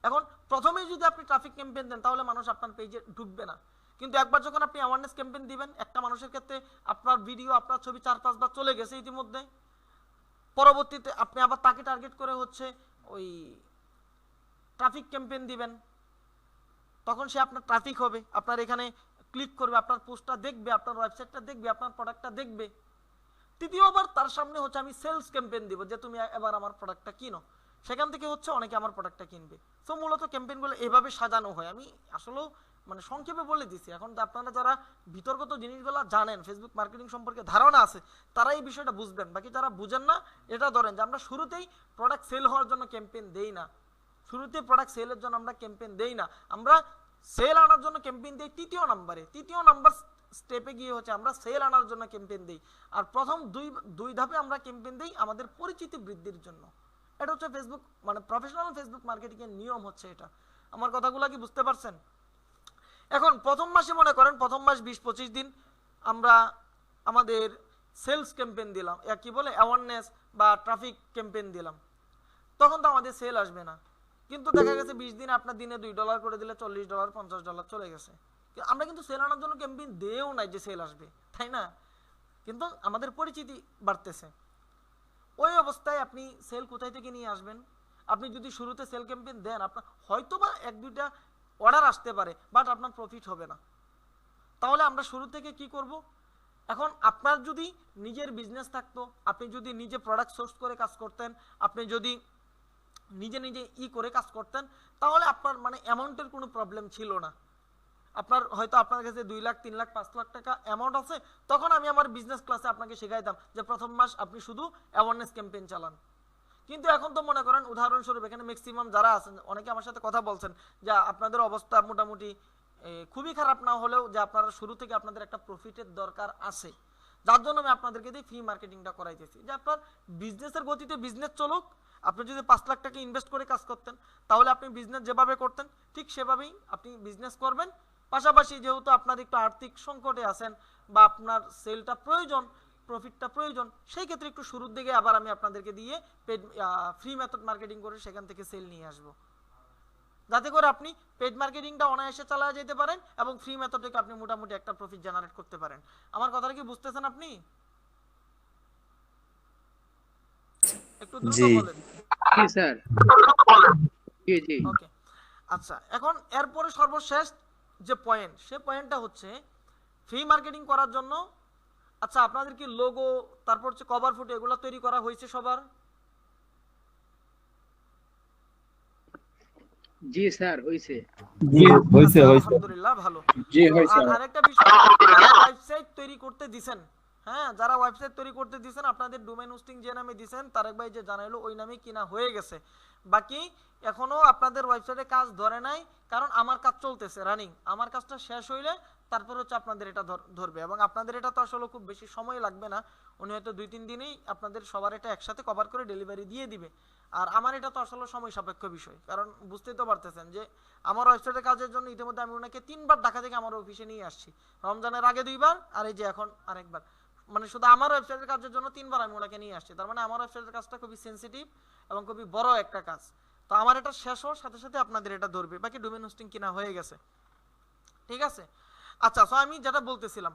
এখন প্রথমেই যদি আপনি ট্রাফিক ক্যাম্পেইন দেন তাহলে মানুষ আপনার পেজে ঢুকবে না, কিন্তু একবার যখন আপনি অ্যাওয়ারনেস ক্যাম্পেইন দিবেন, একটা মানুষের ক্ষেত্রে আপনার ভিডিও আপনার ছবি 4-5 বার চলে গেছে ইতিমধ্যে, পরবর্তীতে আপনি আবার তাকে টার্গেট করে হচ্ছে ওই ট্রাফিক ক্যাম্পেইন দিবেন, তখন সে আপনার ট্রাফিক হবে, আপনার এখানে ক্লিক করবে, আপনার পোস্টটা দেখবে, আপনার ওয়েবসাইটটা দেখবে, আপনার প্রোডাক্টটা দেখবে। তৃতীয়বার তার সামনে হচ্ছে আমি সেলস ক্যাম্পেইন দিব যে তুমি এবার আমার প্রোডাক্টটা কিনো, সেখান থেকে হচ্ছে অনেকে আমার প্রোডাক্টটা কিনবে। সো মূলত ক্যাম্পেইনগুলো এভাবে সাজানো হয়। আমি আসলেও মানে সংক্ষেপে বলে দিছি, এখন আপনারা যারা বিতর্কত জিনিসগুলো জানেন, ফেসবুক মার্কেটিং সম্পর্কে ধারণা আছে, তারা এই বিষয়টা বুঝবেন। বাকি যারা বুঝেন না, এটা ধরেন যে আমরা শুরুতেই প্রোডাক্ট সেল হওয়ার জন্য ক্যাম্পেইন দেই না, শুরুতে প্রোডাক্ট সেলের জন্য আমরা ক্যাম্পেইন দেই না, আমরা সেল আনার জন্য ক্যাম্পেইন দেই তৃতীয় নাম্বার স্টেপে গিয়ে হচ্ছে আমরা সেল আনার জন্য ক্যাম্পেইন দেই। আর প্রথম দুই ধাপে আমরা ক্যাম্পেইন দেই আমাদের পরিচিতি বৃদ্ধির জন্য। এটা হচ্ছে ফেসবুক মানে প্রফেশনাল ফেসবুক মার্কেটিং এর নিয়ম হচ্ছে এটা। আমার কথাগুলো কি বুঝতে পারছেন? এখন প্রথম মাসে মনে করেন প্রথম মাস 20-25 দিন আমরা আমাদের সেলস ক্যাম্পেইন দিলাম, কি বলে অ্যাওয়ারনেস বা ট্রাফিক ক্যাম্পেইন দিলাম, তখন তো আমাদের সেল আসবে না। কিন্তু দেখা গেছে 20 দিনে আপনার দিনে $2 করে দিলে $40 $50 চলে গেছে। আমরা কিন্তু সেল আনার জন্য ক্যাম্পেইন দেও নাই যে সেল আসবে, তাই না? কিন্তু আমাদের পরিচিতি বাড়তেছে। ওই অবস্থায় আপনি সেল কোথায় থেকে নিয়ে আসবেন? আপনি যদি শুরুতে সেল ক্যাম্পেইন দেন আপনার হয়তোবা 1-2টা অর্ডার আসতে পারে, বাট আপনার প্রফিট হবে না। তাহলে আমরা শুরু থেকে কি করব? এখন আপনার যদি নিজের বিজনেস থাকতো, আপনি যদি নিজে প্রোডাক্ট সোর্স করে কাজ করতেন, আপনি যদি নিজে করে কাজ করতেন, তাহলে আপনার মানে অ্যামাউন্টের কোনো প্রবলেম ছিল না। আপনার হয়তো আপনার কাছে 2 লাখ 3 লাখ 5 লাখ টাকা অ্যামাউন্ট আছে, তখন আমি আমার বিজনেস ক্লাসে আপনাকে শেখাইতাম যে প্রথম মাস আপনি শুধু অ্যাওয়ারনেস ক্যাম্পেইন চালান। কিন্তু এখন তো মনে করেন উদাহরণস্বরূপ এখানে ম্যাক্সিমাম যারা আছেন অনেকে আমার সাথে কথা বলছেন যে আপনাদের অবস্থা মোটামুটি খুবই খারাপ না হলেও যে আপনারা শুরু থেকে আপনাদের একটা প্রফিটের দরকার আছে, যার জন্য আমি আপনাদেরকে দিয়ে ফ্রি মার্কেটিংটা করাইতেছি যে আপনার বিজনেসের গতিতে বিজনেস চলুক, আপনি যদি 5 লাখ টাকা ইনভেস্ট করে কাজ করতেন তাহলে আপনি বিজনেস যেভাবে করতেন ঠিক সেভাবেই আপনি বিজনেস করবেন। পাশাপাশি যেহেতু আপনার একটু আর্থিক সংকটে আছেন বা আপনার সেলটা প্রয়োজন, প্রফিটটা প্রয়োজন, সেই ক্ষেত্রে একটু শুরুর দিকে আবার আমি আপনাদেরকে দিয়ে পেড ফ্রি মেথড মার্কেটিং করে সেখান থেকে সেল নিয়ে আসবো, যাতে করে আপনি পেড মার্কেটিংটা অনায়াসে চালায় যেতে পারেন এবং ফ্রি মেথড থেকে আপনি মোটামুটি একটা প্রফিট জেনারেট করতে পারেন। আমার কথাটা কি বুঝতেছেন আপনি? একটু দ্রুত জি। বলেন। জি স্যার, জি জি। ওকে, আচ্ছা, এখন এরপরে সর্বশেষ যে পয়েন্ট, সে পয়েন্টটা হচ্ছে ফ্রি মার্কেটিং করার জন্য, আচ্ছা আপনাদের কি লোগো, তারপর হচ্ছে কভার ফটো এগুলো তৈরি করা হয়েছে সবার? জি স্যার, হইছে। জি হয়েছে আচ্ছা, হয়েছে। আলহামদুলিল্লাহ, ভালো। জি তো হইছে। আর আরেকটা বিষয়, যারা ওয়েবসাইট তৈরি করতে দিবেন, হ্যাঁ যারা ওয়েবসাইট তৈরি করতে দিবেন আপনাদের ডোমেইন হোস্টিং যে নামে দিবেন তারেক ভাই যে জানাইলো ওই নামে কিনা হয়ে গেছে, বাকি এখনো আপনাদের ওয়েবসাইটে কাজ ধরে নাই, কারণ আমার কাজ চলতেছে রানিং, আমার কাজটা শেষ হইলে তারপর হচ্ছে আপনাদের এটা ধরবে, এবং আপনাদের এটা তো আসলে খুব বেশি সময় লাগবে না, উনি হয়তো 2-3 দিনেই আপনাদের সবার এটা একসাথে কভার করে ডেলিভারি দিয়ে দিবে। আর আমার এটা তো আসলে সময় সাপেক্ষ বিষয়, কারণ বুঝতেই তো পারতেছেন যে আমার ওয়েবসাইটে কাজের জন্য ইতিমধ্যে আমি ওনাকে 3বার ঢাকা থেকে আমার অফিসে নিয়ে আসছি, রমজানের আগে 2বার আর এই যে এখন আরেকবার, মানে শুধু আমার ওয়েবসাইটের কাজের জন্য 3বার আমি ওনাকে নিয়ে আসছি। তার মানে আমার ওয়েবসাইটের কাজটা খুবই সেনসিটিভ এবং খুবই বড় একটা কাজ, তো আমার এটা শেষ হওয়ার সাথে সাথে আপনাদের এটা ধরবে, বাকি ডোমেইন হোস্টিং কিনা হয়ে গেছে, ঠিক আছে। আচ্ছা, সো আমি যেটা বলতেছিলাম,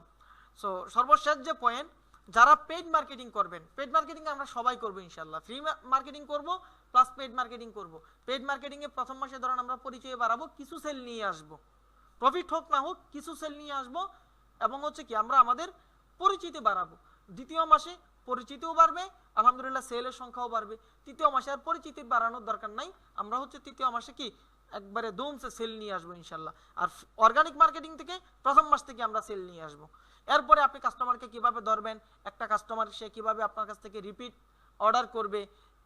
সো সর্বশেষ যে পয়েন্ট, যারা পেইড মার্কেটিং করবেন, পেইড মার্কেটিং আমরা সবাই করব ইনশাআল্লাহ, ফ্রি মার্কেটিং করব প্লাস পেইড মার্কেটিং করব। পেইড মার্কেটিং এ প্রথম মাসে ধরেন আমরা পরিচয় বাড়াবো, কিছু সেল নিয়ে আসব, প্রফিট হোক না হোক কিছু সেল নিয়ে আসব, এবং হচ্ছে কি আমরা আমাদের পরিচিতি বাড়াবো। দ্বিতীয় মাসে পরিচিতিও বাড়বে, আলহামদুলিল্লাহ সেলের সংখ্যাও বাড়বে। তৃতীয় মাসে আর পরিচিতি বাড়ানোর দরকার নাই, আমরা হচ্ছে তৃতীয় মাসে কি একবারে ধুমসে সেল নিয়ে আসবো ইনশাল্লাহ। আর অর্গানিক মার্কেটিং থেকে প্রথম মাস থেকে আমরা সেল নিয়ে আসবো। এরপরে আপনি কাস্টমারকে কিভাবে ধরবেন, একটা কাস্টমার সে কিভাবে আপনার কাছ থেকে রিপিট অর্ডার করবে,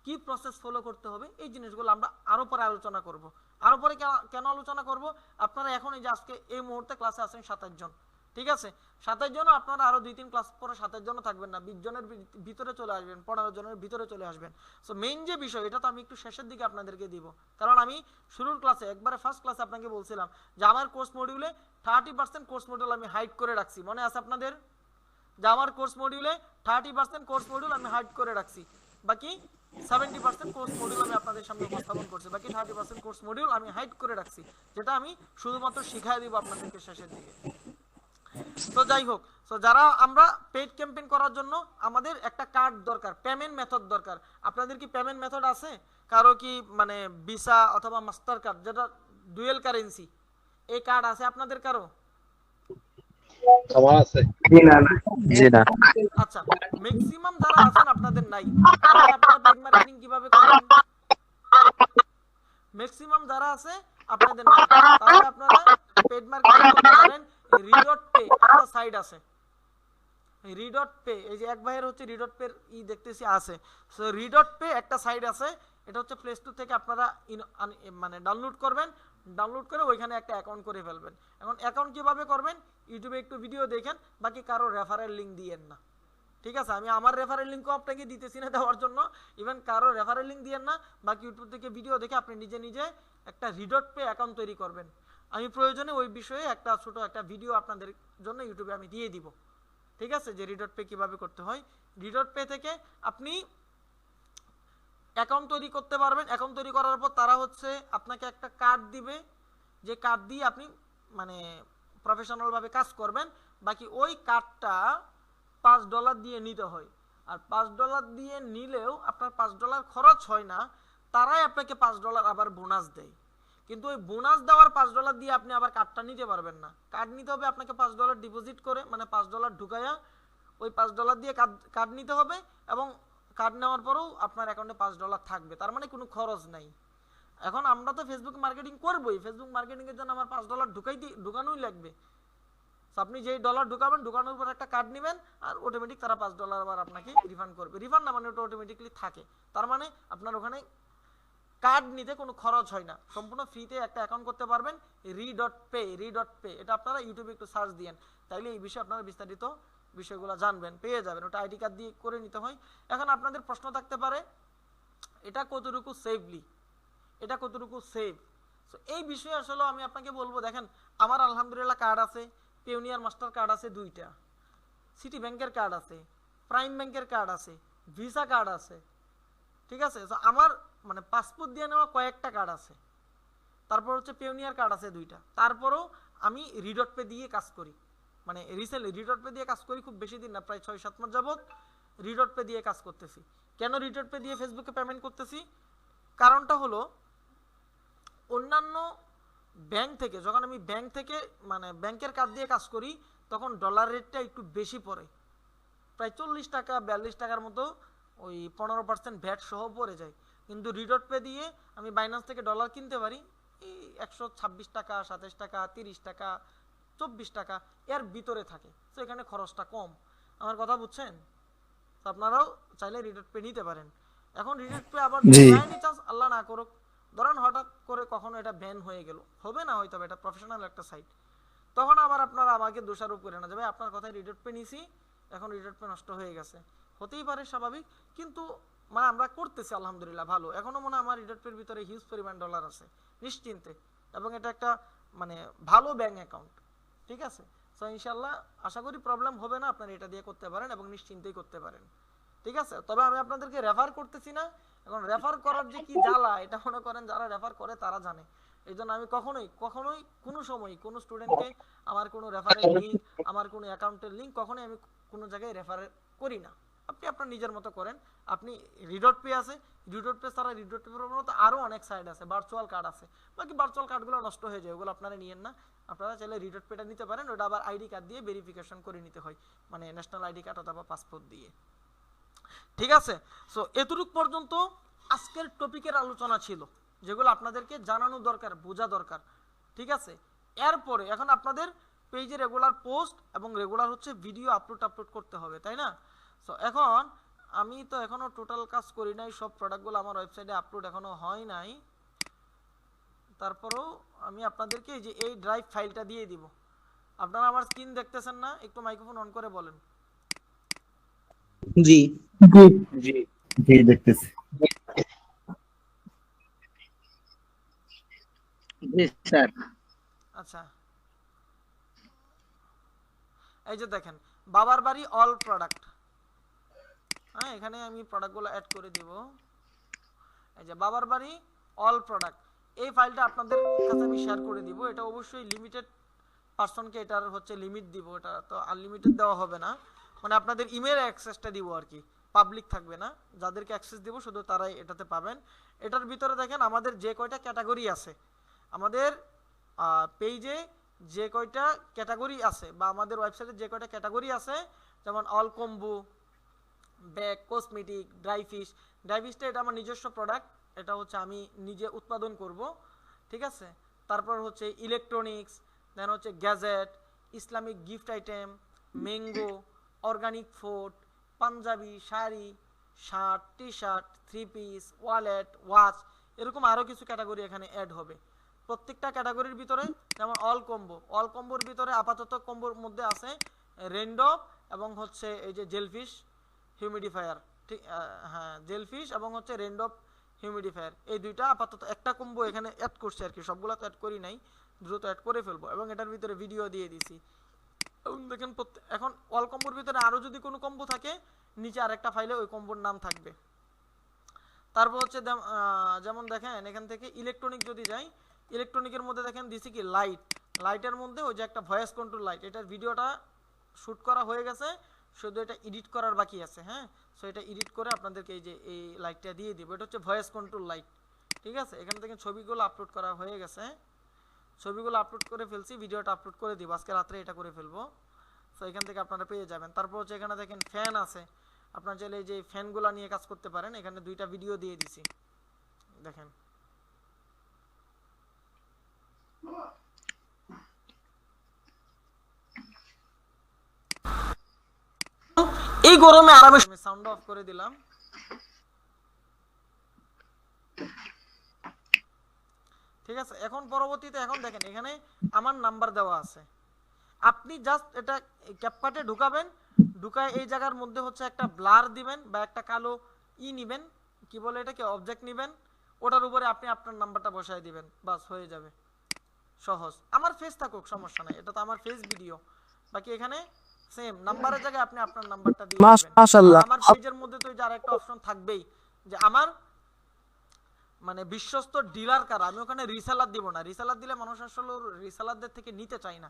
কি প্রসেস ফলো করতে হবে, এই জিনিসগুলো আমরা আরো পরে আলোচনা করব। আরো পরে কেন আলোচনা করব, আপনারা এখন এই যে আজকে এই মুহূর্তে ক্লাসে আছেন 27 জন, ঠিক আছে, 27 জন, আপনারা আরো 2-3 ক্লাস পরে 27 জন থাকবেন না, 20 জনের ভিতরে চলে আসবেন, 15 জনের ভিতরে চলে আসবেন। সো মেইন যে বিষয় এটা তো আমি একটু শেষের দিকে আপনাদেরকে দিব, কারণ আমি শুরুর ক্লাসে একবারে ফার্স্ট ক্লাসে আপনাকে বলছিলাম যে আমার কোর্স মডিউলে 30% কোর্স মডিউল আমি হাইড করে রাখছি, মনে আছে আপনাদের? যে আমার কোর্স মডিউলে 30% কোর্স মডিউল আমি হাইড করে রাখছি, বাকি 70% কোর্স মডিউল আমি আপনাদের সামনে উপস্থাপন করছি, বাকি 30% কোর্স মডিউল আমি হাইড করে রাখছি, যেটা আমি শুধুমাত্র শিখাই দিব আপনাদেরকে শেষের দিকে। তো যাই হোক, তো যারা আমরা পেইড ক্যাম্পেইন করার জন্য আমাদের একটা কার্ড দরকার, পেমেন্ট মেথড দরকার। আপনাদের কি পেমেন্ট মেথড আছে? কারো কি মানে ভিসা অথবা মাস্টার কার্ড, যেটা ডুয়েল কারেন্সি, এই কার্ড আছে আপনাদের কারো? আমার আছে। জি না। আচ্ছা, ম্যাক্সিমাম যারা আছেন আপনাদের নাই, তাহলে আপনারা পেইড মার্কেটিং কিভাবে করবেন? ম্যাক্সিমাম যারা আছে আপনাদের নাই, তাহলে আপনারা পেইড মার্কেটিং করতে পারেন রিডট পে, একটা সাইট আছে রিডট পে, এই যে এক ভাইয়ের হচ্ছে রিডট পে দেখতেছি আছে, সো রিডট পে একটা সাইট আছে, এটা হচ্ছে প্লে স্টোর থেকে আপনারা মানে ডাউনলোড করবেন, ডাউনলোড করে ওইখানে একটা অ্যাকাউন্ট করে ফেলবেন। এখন অ্যাকাউন্ট কিভাবে করবেন, ইউটিউবে একটু ভিডিও দেখেন, বাকি কারো রেফারেল লিংক দিয়েন না, ঠিক আছে? আমি আমার রেফারেল লিংকও আপনাকে দিতেছি না দেওয়ার জন্য, ইভেন কারো রেফারেল লিংক দিয়েন না, বাকি ইউটিউব থেকে ভিডিও দেখে আপনি নিজে নিজে একটা রিডট পে অ্যাকাউন্ট তৈরি করবেন। আমি প্রয়োজনে ওই বিষয়ে একটা ছোট একটা ভিডিও আপনাদের জন্য ইউটিউবে আমি দিয়ে দিব, ঠিক আছে, যে রিডট পে কিভাবে করতে হয়। রিডট পে থেকে আপনি অ্যাকাউন্ট তৈরি করতে পারবেন। অ্যাকাউন্ট তৈরি করার পর তারা হচ্ছে আপনাকে একটা কার্ড দিবে, যে কার্ড দিয়ে আপনি মানে প্রফেশনালভাবে কাজ করবেন। বাকি ওই কার্ডটা $5 দিয়ে নিতে হয়, আর $5 দিয়ে নিলেও আপনার $5 খরচ হয় না, তারাই আপনাকে $5 আবার বোনাস দেয়। কিন্তু ওই বোনাস দেওয়ার $5 দিয়ে আপনি আবার কার্ডটা নিতে পারবেন না, কার্ড নিতে হবে আপনাকে $5 ডিপোজিট করে, মানে $5 ঢুকাইয়া ওই $5 দিয়ে কার্ড নিতে হবে, এবং কার্ড নেওয়ার পরেও আপনার অ্যাকাউন্টে $5 থাকবে, তার মানে কোনো খরচ নাই। এখন আমরা তো ফেসবুক মার্কেটিং করবোই, ফেসবুক মার্কেটিং এর জন্য আমার $5 ঢুকানোই লাগবে। আপনি যেই ডলার ঢুকাবেন, ঢুকানোর পর একটা কার্ড নেবেন, আর অটোমেটিক তারা $5 আবার আপনাকে রিফান্ড করবে। রিফান্ড না মানে ওটা অটোমেটিকলি থাকে, তার মানে আপনার ওখানে কার্ড নিতে কোনো খরচ হয় না, সম্পূর্ণ ফ্রিতে একটা অ্যাকাউন্ট করতে পারবেন। রিডট পে, এটা আপনারা ইউটিউবে একটু সার্চ দিয়েন, তাইলে এই বিষয়ে আপনারা বিস্তারিত বিষয়গুলো জানবেন, পেয়ে যাবেন, ওটা আইডি কার্ড দিয়ে করে নিতে হয়। এখন আপনাদের প্রশ্ন থাকতে পারে এটা কতটুকু সেফলি, এটা কতটুকু সেফ। সো এই বিষয়ে আসলে আমি আপনাকে বলবো, দেখেন আমার আলহামদুলিল্লাহ কার্ড আছে, পিওনিয়ার মাস্টার কার্ড আছে 2টা, সিটি ব্যাংকের কার্ড আছে, প্রাইম ব্যাংকের কার্ড আছে, ভিসা কার্ড আছে, ঠিক আছে। সো আমার মানে পাসপোর্ট দিয়ে নেওয়া কয়েকটা কার্ড আছে, তারপর হচ্ছে পিওনিয়ার কার্ড আছে 2টা। তারপরও আমি রিডট পে দিয়ে কাজ করি, মানে রিসেন্টলি রিডট পে দিয়ে কাজ করি, খুব বেশি দিন না, প্রায় 6-7 মাস যাবত রিডট পে দিয়ে কাজ করতেছি। কেন রিডট পে দিয়ে ফেসবুকে পেমেন্ট করতেছি? কারণটা হলো অন্যান্য ব্যাংক থেকে, যখন আমি ব্যাংক থেকে মানে ব্যাংকের কার্ড দিয়ে কাজ করি, তখন ডলার রেটটা একটু বেশি পড়ে, প্রায় 40 টাকা 42 টাকার মতো, ওই 15% ভ্যাট সহ পড়ে যায়। কিন্তু রিডট পে দিয়ে আমি বাইন্যান্স থেকে ডলার কিনতে পারি এই 126 টাকা 27 টাকা 30 টাকা 24 টাকা এর ভিতরে থাকে। তো এখানে খরচটা কম, আমার কথা বুঝছেন? তো আপনারাও চাইলে রিডট পে নিতে পারেন। এখন রিডট পে আবার চান্স আল্লাহ না করুক, ধরেন হঠাৎ করে কখনো এটা ব্যান হয়ে গেল, হবে না হয়তো, এটা প্রফেশনাল একটা সাইট, তখন আবার আপনারা আমাকে দোষারোপ করে না যাবে আপনার কথায় রিডট পে নিছি, এখন রিডট পে নষ্ট হয়ে গেছে, হতেই পারে, স্বাভাবিক। কিন্তু মানে আমরা করতেছি আলহামদুলিল্লাহ ভালো, এখনো মনে হয় আমার রিডট পের ভিতরে হিউজ পরিমাণ ডলার আছে নিশ্চিন্তে, এবং এটা একটা মানে ভালো ব্যাংক অ্যাকাউন্ট, ঠিক আছে। সো ইনশাল্লাহ আশা করি প্রবলেম হবে না, আপনারা এটা দিয়ে করতে পারেন এবং নিশ্চিন্তেই করতে পারেন, ঠিক আছে। তবে আমি আপনাদেরকে রেফার করতেছি না, এখন রেফার করার যে কি জ্বালা, এটা মনে করেন যারা রেফার করে তারা জানে। এই জন্য আমি কখনোই কোনো সময় কোনো স্টুডেন্টকে আমার কোনো রেফারের লিঙ্ক, আমার কোনো অ্যাকাউন্টের লিঙ্ক কখনোই আমি কোনো জায়গায় রেফার করি না। আপনি আপনার নিজের মতো করেন। আপনি রিডট পে আছে, রিডট পে ছাড়া রিডট পের মতো আরও অনেক সাইট আছে, ভার্চুয়াল কার্ড আছে, বাকি ভার্চুয়াল কার্ডগুলো নষ্ট হয়ে যায়, ওগুলো আপনারা নিয়েন না। আপনারা চাইলে রিডট পেটা নিতে পারেন, ওটা আবার আইডি কার্ড দিয়ে ভেরিফিকেশন করে নিতে হয়, মানে ন্যাশনাল আইডি কার্ড অথবা পাসপোর্ট দিয়ে, ঠিক আছে। সো এতটুক পর্যন্ত আজকের টপিকের আলোচনা ছিল, যেগুলো আপনাদেরকে জানানো দরকার, বোঝা দরকার, ঠিক আছে। এরপরে এখন আপনাদের পেজে রেগুলার পোস্ট এবং রেগুলার হচ্ছে ভিডিও আপলোড করতে হবে, তাই না? সো এখন আমি তো এখনো টোটাল কাজ করি নাই, সব প্রোডাক্টগুলো আমার ওয়েবসাইটে আপলোড এখনো হয় নাই, তারপরেও আমি আপনাদেরকে এই যে এই ড্রাইভ ফাইলটা দিয়ে দিব। আপনারা আমার স্ক্রিন দেখতেছেন না? একটু মাইক্রোফোন অন করে বলেন। জি জি জি দেখতেছি। জি স্যার। আচ্ছা, এই যে দেখেন বাবার বাড়ি অল প্রোডাক্ট, হ্যাঁ এখানে আমি প্রোডাক্টগুলো অ্যাড করে দিব। এই যে বাবার বাড়ি অল প্রোডাক্ট, এই ফাইলটা আপনাদের কাছে আমি শেয়ার করে দিব। এটা অবশ্যই লিমিটেড পারসনকে এটার হচ্ছে লিমিট দিব, এটা তো আনলিমিটেড দেওয়া হবে না, মানে আপনাদের ইমেল অ্যাক্সেসটা দিব আর কি, পাবলিক থাকবে না, যাদেরকে অ্যাক্সেস দিব শুধু তারাই এটাতে পাবেন। এটার ভিতরে দেখেন আমাদের যে কয়টা ক্যাটাগরি আছে, আমাদের পেজে যে কয়টা ক্যাটাগরি আছে বা আমাদের ওয়েবসাইটে যে কয়টা ক্যাটাগরি আছে, যেমন all combo, bag, cosmetic, dry ফিশটা এটা আমার নিজস্ব প্রোডাক্ট, এটা হচ্ছে আমি নিজে উৎপাদন করব, ঠিক আছে। তারপর হচ্ছে ইলেকট্রনিক্স, দেন হচ্ছে gadget, Islamic gift item, mango, organic food, Punjabi, sari, shirt, T shirt, 3 piece, wallet, watch, এরকম আরও কিছু ক্যাটাগরি এখানে অ্যাড হবে। প্রত্যেকটা ক্যাটাগরির ভিতরে যেমন অল কম্বোর ভিতরে আপাতত কম্বোর মধ্যে আছে রেনডপ এবং হচ্ছে এই যে জেলফিশ হিউমিডিফায়ার, ঠিক, হ্যাঁ জেলফিশ এবং হচ্ছে রেনডপ হিউমিডিফায়ার, এই দুইটা আপাতত একটা কম্বো এখানে অ্যাড করছে আর কি, সবগুলো তো অ্যাড করি নাই, দ্রুত অ্যাড করে ফেলবো, এবং এটার ভিতরে ভিডিও দিয়ে দিছি। এবং দেখেন এখন অল কম্বোর ভিতরে আরও যদি কোনো কম্বো থাকে নিচে আরেকটা ফাইলে ওই কম্বোর নাম থাকবে। তারপর হচ্ছে যেমন দেখেন এখান থেকে ইলেকট্রনিক যদি যাই, ইলেকট্রনিকের মধ্যে দেখেন দিছি কি লাইটের মধ্যে ওই যে একটা ভয়েস কন্ট্রোল লাইট, এটার ভিডিওটা শ্যুট করা হয়ে গেছে, শুধু এটা এডিট করার বাকি আছে, হ্যাঁ। সো এটা এডিট করে আপনাদেরকে এই যে এই লাইটটা দিয়ে দিব, এটা হচ্ছে ভয়েস কন্ট্রোল লাইট, ঠিক আছে। এখান থেকে ছবিগুলো আপলোড করা হয়ে গেছে, ছবিগুলো আপলোড করে ফেলছি, ভিডিওটা আপলোড করে দিব, আজকে রাত্রে এটা করে ফেলবো। সো এখান থেকে আপনারা পেয়ে যাবেন। তারপর হচ্ছে এখানে দেখেন ফ্যান আছে, আপনারা চাইলে এই যে ফ্যানগুলো নিয়ে কাজ করতে পারেন, এখানে দুইটা ভিডিও দিয়ে দিছি দেখেন। এই গরমে আরামে সাউন্ড অফ করে দিলাম, ঠিক আছে। এখন পরবর্তীতে এখন দেখেন এখানে আমার নাম্বার দেওয়া আছে, আপনি জাস্ট এটা ক্যাপকাটে ঢুকাবেন, ঢুকায় এই জায়গার মধ্যে হচ্ছে একটা ব্লার দিবেন বা একটা কালো নিবেন, কি বলে এটাকে অবজেক্ট নেবেন, ওটার উপরে আপনি আপনার নাম্বারটা বসায় দিবেন, বাস হয়ে যাবে, সহজ। আমার ফেস থাকুক সমস্যা নাই, এটা তো আমার ফেস ভিডিও। বাকি এখানে সেম নাম্বারের জায়গায় আপনি আপনার নাম্বারটা দিয়ে দিবেন। মাশাআল্লাহ। আর আমার পেজের মধ্যে তো এই যে আরেকটা অপশন থাকবেই যে আমার মানে বিশ্বস্ত ডিলার কারা, আমি ওখানে রিসেলার দিব না। রিসেলার দিলে মানুষ আসলে রিসেলারদের থেকে নিতে চায় না,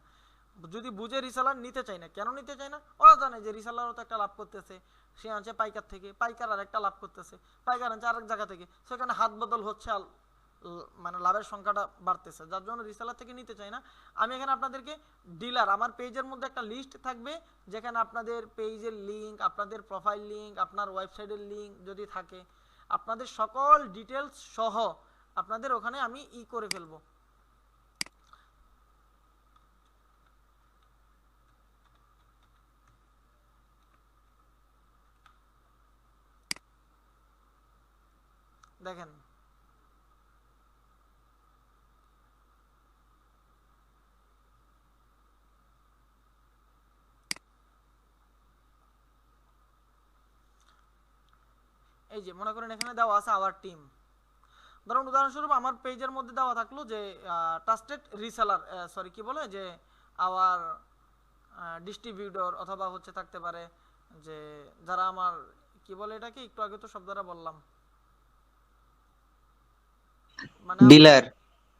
যদি বুঝে রিসেলার নিতে চায় না। কেন নিতে চায় না? ওরা জানে যে রিসেলারও তো একটা লাভ করতেছে, সে আনছে পাইকার থেকে, পাইকার আর একটা লাভ করতেছে, পাইকার আনছে আরেক জায়গা থেকে, সেখানে হাত বদল হচ্ছে, মানে লাভের সংখ্যাটা বাড়তেছে, যার জন্য রিসেলার থেকে নিতে চাই না। আমি এখানে আপনাদেরকে ডিলার, আমার পেজের মধ্যে একটা লিস্ট থাকবে যেখানে আপনাদের পেজের লিঙ্ক, আপনাদের প্রোফাইল লিঙ্ক, আপনার ওয়েবসাইটের লিঙ্ক যদি থাকে, আপনাদের সকল ডিটেলস সহ আপনাদের ওখানে আমি করে ফেলবো। দেখেন এই যে মনে করেন এখানে দেওয়া আছে আওয়ার টিম। ধরুন উদাহরণস্বরূপ আমার পেজের মধ্যে দেওয়া থাকলো যে ট্রাস্টেড রিসেলার, সরি কি বলে যে আওয়ার ডিস্ট্রিবিউটর, অথবা হচ্ছে থাকতে পারে যে যারা আমার কি বলে এটাকে, একটু আগে তো শব্দটা বললাম, মানে ডিলার।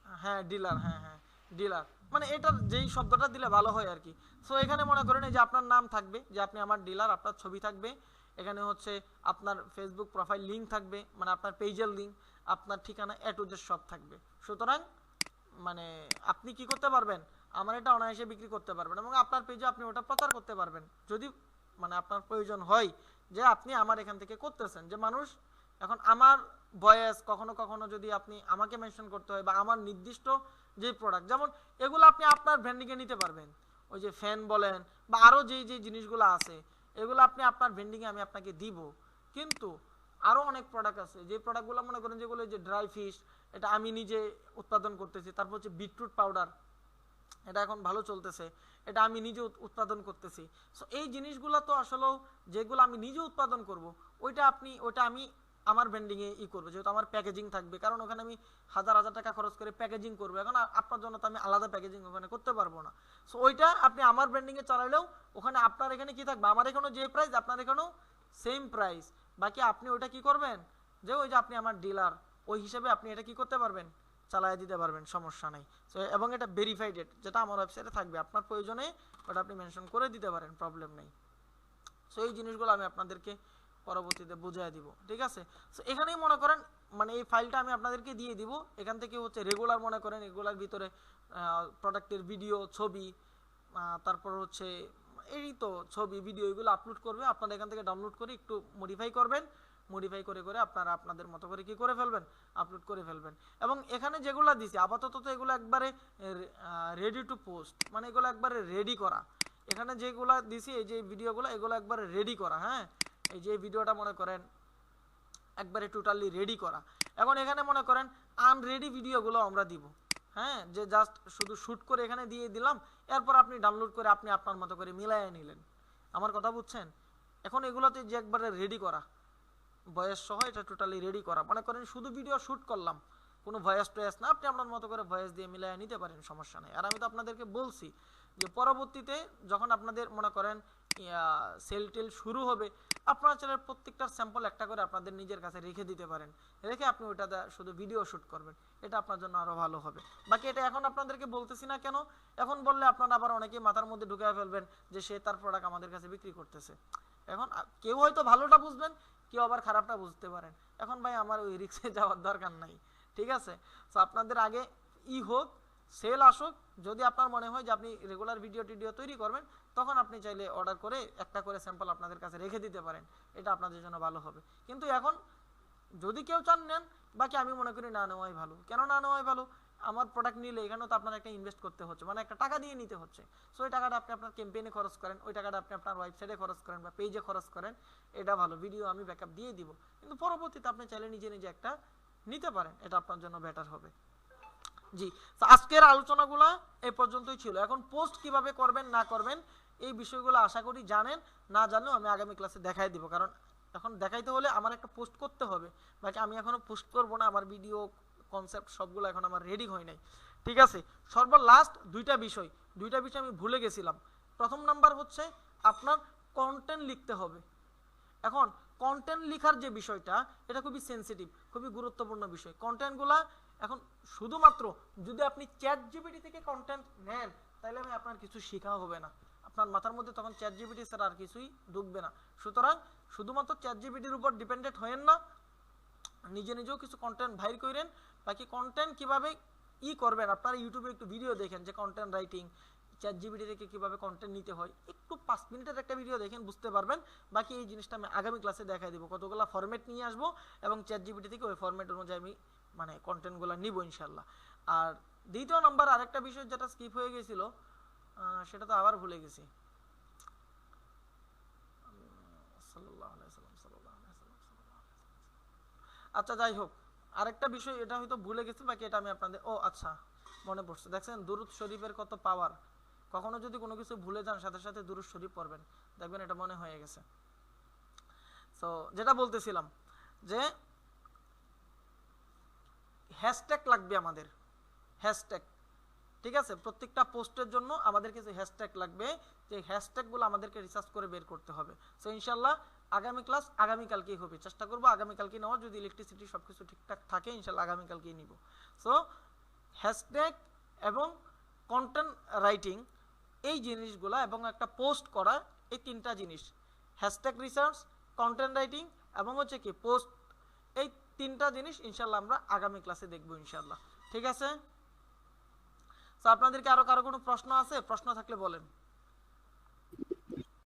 হ্যাঁ ডিলার, হ্যাঁ হ্যাঁ ডিলার, মানে এটার যেই শব্দটা দিলে ভালো হয় আর কি। সো এখানে মনে করেন এই যে আপনার নাম থাকবে, যে আপনি আমার ডিলার, আপনার ছবি থাকবে, এখানে হচ্ছে আপনার ফেসবুক প্রোফাইল লিঙ্ক থাকবে, মানে আপনার পেজের লিঙ্ক, আপনার ঠিকানা এ টু জেড সব থাকবে। সুতরাং মানে আপনি কি করতে পারবেন, আমার এটা অনায়াসে বিক্রি করতে পারবেন, এবং আপনার পেজে আপনি ওটা প্রচার করতে পারবেন, যদি মানে আপনার প্রয়োজন হয় যে আপনি আমার এখান থেকে করতেছেন। যে মানুষ এখন আমার ভয়েস কখনো কখনো যদি আপনি আমাকে মেনশন করতে হয়, বা আমার নির্দিষ্ট যে প্রোডাক্ট, যেমন এগুলো আপনি আপনার ব্র্যান্ডিংয়ে নিতে পারবেন, ওই যে ফ্যান বলেন বা আরও যেই যে জিনিসগুলো আছে এগুলো আপনি আপনার ব্র্যান্ডিংয়ে আমি আপনাকে দিব। কিন্তু আরও অনেক প্রোডাক্ট আছে, যে প্রোডাক্টগুলো মনে করেন যেগুলো যে ড্রাই ফিশ, এটা আমি নিজে উৎপাদন করতেছি। তারপর হচ্ছে বিটরুট পাউডার, এটা এখন ভালো চলতেছে, এটা আমি নিজে উৎপাদন করতেছি। সো এই জিনিসগুলো তো আসলে যেগুলো আমি নিজে উৎপাদন করব, ওইটা আমি আমার ব্র্যান্ডিংয়ে করবো, যেহেতু আমার প্যাকেজিং থাকবে, কারণ ওখানে আমি হাজার হাজার টাকা খরচ করে প্যাকেজিং করবো। এখন আপনার জন্য তো আমি আলাদা প্যাকেজিং ওখানে করতে পারবো না। সো ওইটা আপনি আমার ব্র্যান্ডিংয়ে চালালেও ওখানে আপনার এখানে কি থাকবে, আমার এখানেও যে প্রাইস, আপনার এখানেও সেম প্রাইস। বাকি আপনি ওইটা কি করবেন, যে ওই যে আপনি আমার ডিলার, ওই হিসেবে আপনি এটা কি করতে পারবেন, চালায় দিতে পারবেন, সমস্যা নেই। সো এবং এটা ভেরিফাইড, যেটা আমার ওয়েবসাইটে থাকবে, আপনার প্রয়োজনে ওটা আপনি মেনশন করে দিতে পারেন, প্রবলেম নেই। সো এই জিনিসগুলো আমি আপনাদেরকে পরবর্তীতে বুঝিয়ে দিব, ঠিক আছে। সো এখানেই মনে করেন মানে এই ফাইলটা আমি আপনাদেরকে দিয়ে দিব, এখান থেকে হচ্ছে রেগুলার মনে করেন এগুলার ভিতরে প্রোডাক্টের ভিডিও, ছবি, তারপর হচ্ছে এই তো ছবি ভিডিও এগুলো আপলোড করবে, আপনারা এখান থেকে ডাউনলোড করে একটু মডিফাই করবেন, মডিফাই করে করে আপনারা আপনাদের মতো করে কি করে ফেলবেন, আপলোড করে ফেলবেন। এবং এখানে যেগুলো দিছি আপাতত তো এগুলো একবারে রেডি টু পোস্ট, মানে এগুলো একবারে রেডি করা। এখানে যেগুলো দিছি এই যে ভিডিওগুলো, এগুলো একবারে রেডি করা, হ্যাঁ এই যে ভিডিওটা মনে করেন একবারে টোটালি রেডি করা। এখন এখানে মনে করেন আনরেডি ভিডিওগুলো আমরা দিব, হ্যাঁ যে জাস্ট শুধু শ্যুট করে এখানে দিয়ে দিলাম, এরপর আপনি ডাউনলোড করে আপনি আপনার মতো করে মিলাইয়া নিলেন। আমার কথা বুঝছেন? এখন এগুলোতে যে একবারে রেডি করা, ভয়েস সহ এটা টোটালি রেডি করা, মনে করেন শুধু ভিডিও শ্যুট করলাম, কোনো ভয়েস টয়েস না, আপনি আপনার মতো করে ভয়েস দিয়ে মিলাইয়া নিতে পারেন, সমস্যা নেই। আর আমি তো আপনাদেরকে বলছি যে পরবর্তীতে যখন আপনাদের মনে করেন সেল টেল শুরু হবে, আপনারা চ্যানেলের প্রত্যেকটার স্যাম্পল একটা করে আপনাদের নিজের কাছে রেখে দিতে পারেন, রেখে আপনি ওইটাতে শুধু ভিডিও শ্যুট করবেন, এটা আপনার জন্য আরো ভালো হবে। বাকি এটা এখন আপনাদেরকে বলতেছি না কেন, এখন বললে আপনারা আবার অনেকেই মাথার মধ্যে ঢুকে ফেলবেন যে সে তার প্রোডাক্ট আমাদের কাছে বিক্রি করতেছে। এখন কেউ হয়তো ভালোটা বুঝবেন, কেউ আবার খারাপটা বুঝতে পারেন। এখন ভাই আমার ওই রিস্কে যাওয়ার দরকার নাই, ঠিক আছে। তো আপনাদের আগে হোক, সেল আসুক, যদি আপনার মনে হয় যে আপনি রেগুলার ভিডিও টিডিও তৈরি করবেন, তখন আপনি চাইলে অর্ডার করে একটা করে স্যাম্পল আপনাদের কাছে রেখে দিতে পারেন, এটা আপনাদের জন্য ভালো হবে। কিন্তু এখন যদি কেউ চান নেন, বাকি আমি মনে করি না নেওয়াই ভালো। কেন না নেওয়াই ভালো, আমার প্রোডাক্ট নিলে এখানেও তো আপনার একটা ইনভেস্ট করতে হচ্ছে, মানে একটা টাকা দিয়ে নিতে হচ্ছে। সো ওই টাকাটা আপনি আপনার ক্যাম্পেইনে খরচ করেন, ওই টাকাটা আপনি আপনার ওয়েবসাইটে খরচ করেন বা পেজে খরচ করেন, এটা ভালো। ভিডিও আমি ব্যাকআপ দিয়ে দিব, কিন্তু পরবর্তীতে আপনি চাইলে নিজে নিজে একটা নিতে পারেন, এটা আপনার জন্য বেটার হবে। জি, তো আজকের আলোচনাগুলো এই পর্যন্তই ছিল। এখন পোস্ট কিভাবে করবেন না করবেন এই বিষয়গুলো আশা করি জানেন, না জানলেও আমি আগামী ক্লাসে দেখাই দিব, কারণ এখন দেখাইতে হলে আমার একটা পোস্ট করতে হবে, বাকি আমি এখনো পোস্ট করব না, আমার ভিডিও কনসেপ্ট সবগুলো এখন আমার রেডি হয় নাই। ঠিক আছে, সর্বলাস্ট দুইটা বিষয় আমি ভুলে গেছিলাম। প্রথম নাম্বার হচ্ছে আপনার কন্টেন্ট লিখতে হবে। এখন কন্টেন্ট লেখার যে বিষয়টা, এটা খুবই সেনসিটিভ, খুবই গুরুত্বপূর্ণ বিষয়। কন্টেন্টগুলা এখন শুধুমাত্র যদি আপনি চ্যাট জিপিটি থেকে কন্টেন্ট নেন, তাহলে আমি আপনার কিছু শেখা হবে না, আপনার মাথার মধ্যে তখন চ্যাট জিপিটি ছাড়া আর কিছুই ঢুকবে না। সুতরাং শুধুমাত্র চ্যাট জিপিটির উপর ডিপেন্ডেন্ট হয়েন না, নিজেও কিছু কন্টেন্ট বাইর করেন। বাকি কন্টেন্ট কিভাবে করবেন, আপনারা ইউটিউবে একটু ভিডিও দেখেন যে কন্টেন্ট রাইটিং, চ্যাট জিপিটি থেকে কিভাবে কন্টেন্ট নিতে হয়, একটু 5 মিনিটের একটা ভিডিও দেখেন, বুঝতে পারবেন। বাকি এই জিনিসটা আমি আগামী ক্লাসে দেখাই দেবো, কতগুলো ফরম্যাট নিয়ে আসবো এবং চ্যাট জিপিটি থেকে ওই ফরম্যাট অনুযায়ী আমি মানে কন্টেন্টগুলো নিব ইনশাল্লাহ। আর দ্বিতীয় নাম্বার আরেকটা বিষয় যেটা স্কিপ হয়ে গেছিল, সেটা তো আবার ভুলে গেছি। আচ্ছা যাই হোক, আরেকটা বিষয় এটা হয়তো ভুলে গেছি, বাকি এটা আমি আপনাদের আচ্ছা মনে পড়ছে। দেখছেন দুরুদ শরীফের কত পাওয়ার, কখনো যদি কোনো কিছু ভুলে যান সাথে সাথে দুরুদ শরীফ পড়বেন, দেখবেন এটা মনে হয়ে গেছে। সো যেটা বলতেছিলাম যে হ্যাশট্যাগ লাগবে আমাদের, হ্যাশট্যাগ। ঠিক আছে, প্রত্যেকটা পোস্টের জন্য আমাদের কিছু হ্যাশট্যাগ লাগবে, যে হ্যাশট্যাগুলো আমাদেরকে রিসার্চ করে বের করতে হবে। সো ইনশাল্লাহ আগামী ক্লাস আগামীকালকেই হবে, চেষ্টা করবো আগামীকালকে নেওয়ার, যদি ইলেকট্রিসিটি সব কিছু ঠিকঠাক থাকে ইনশাল্লাহ আগামীকালকেই নিব। সো হ্যাশট্যাগ এবং কন্টেন্ট রাইটিং এই জিনিসগুলো এবং একটা পোস্ট করা, এই তিনটা জিনিস, হ্যাশট্যাগ রিসার্চ, কন্টেন্ট রাইটিং এবং হচ্ছে কি পোস্ট, এই তিনটা জিনিস ইনশাল্লাহ আমরা আগামী ক্লাসে দেখবো ইনশাল্লাহ। ঠিক আছে, তো আপনাদেরকে আরো কারো কোনো প্রশ্ন আছে? প্রশ্ন থাকলে বলেন।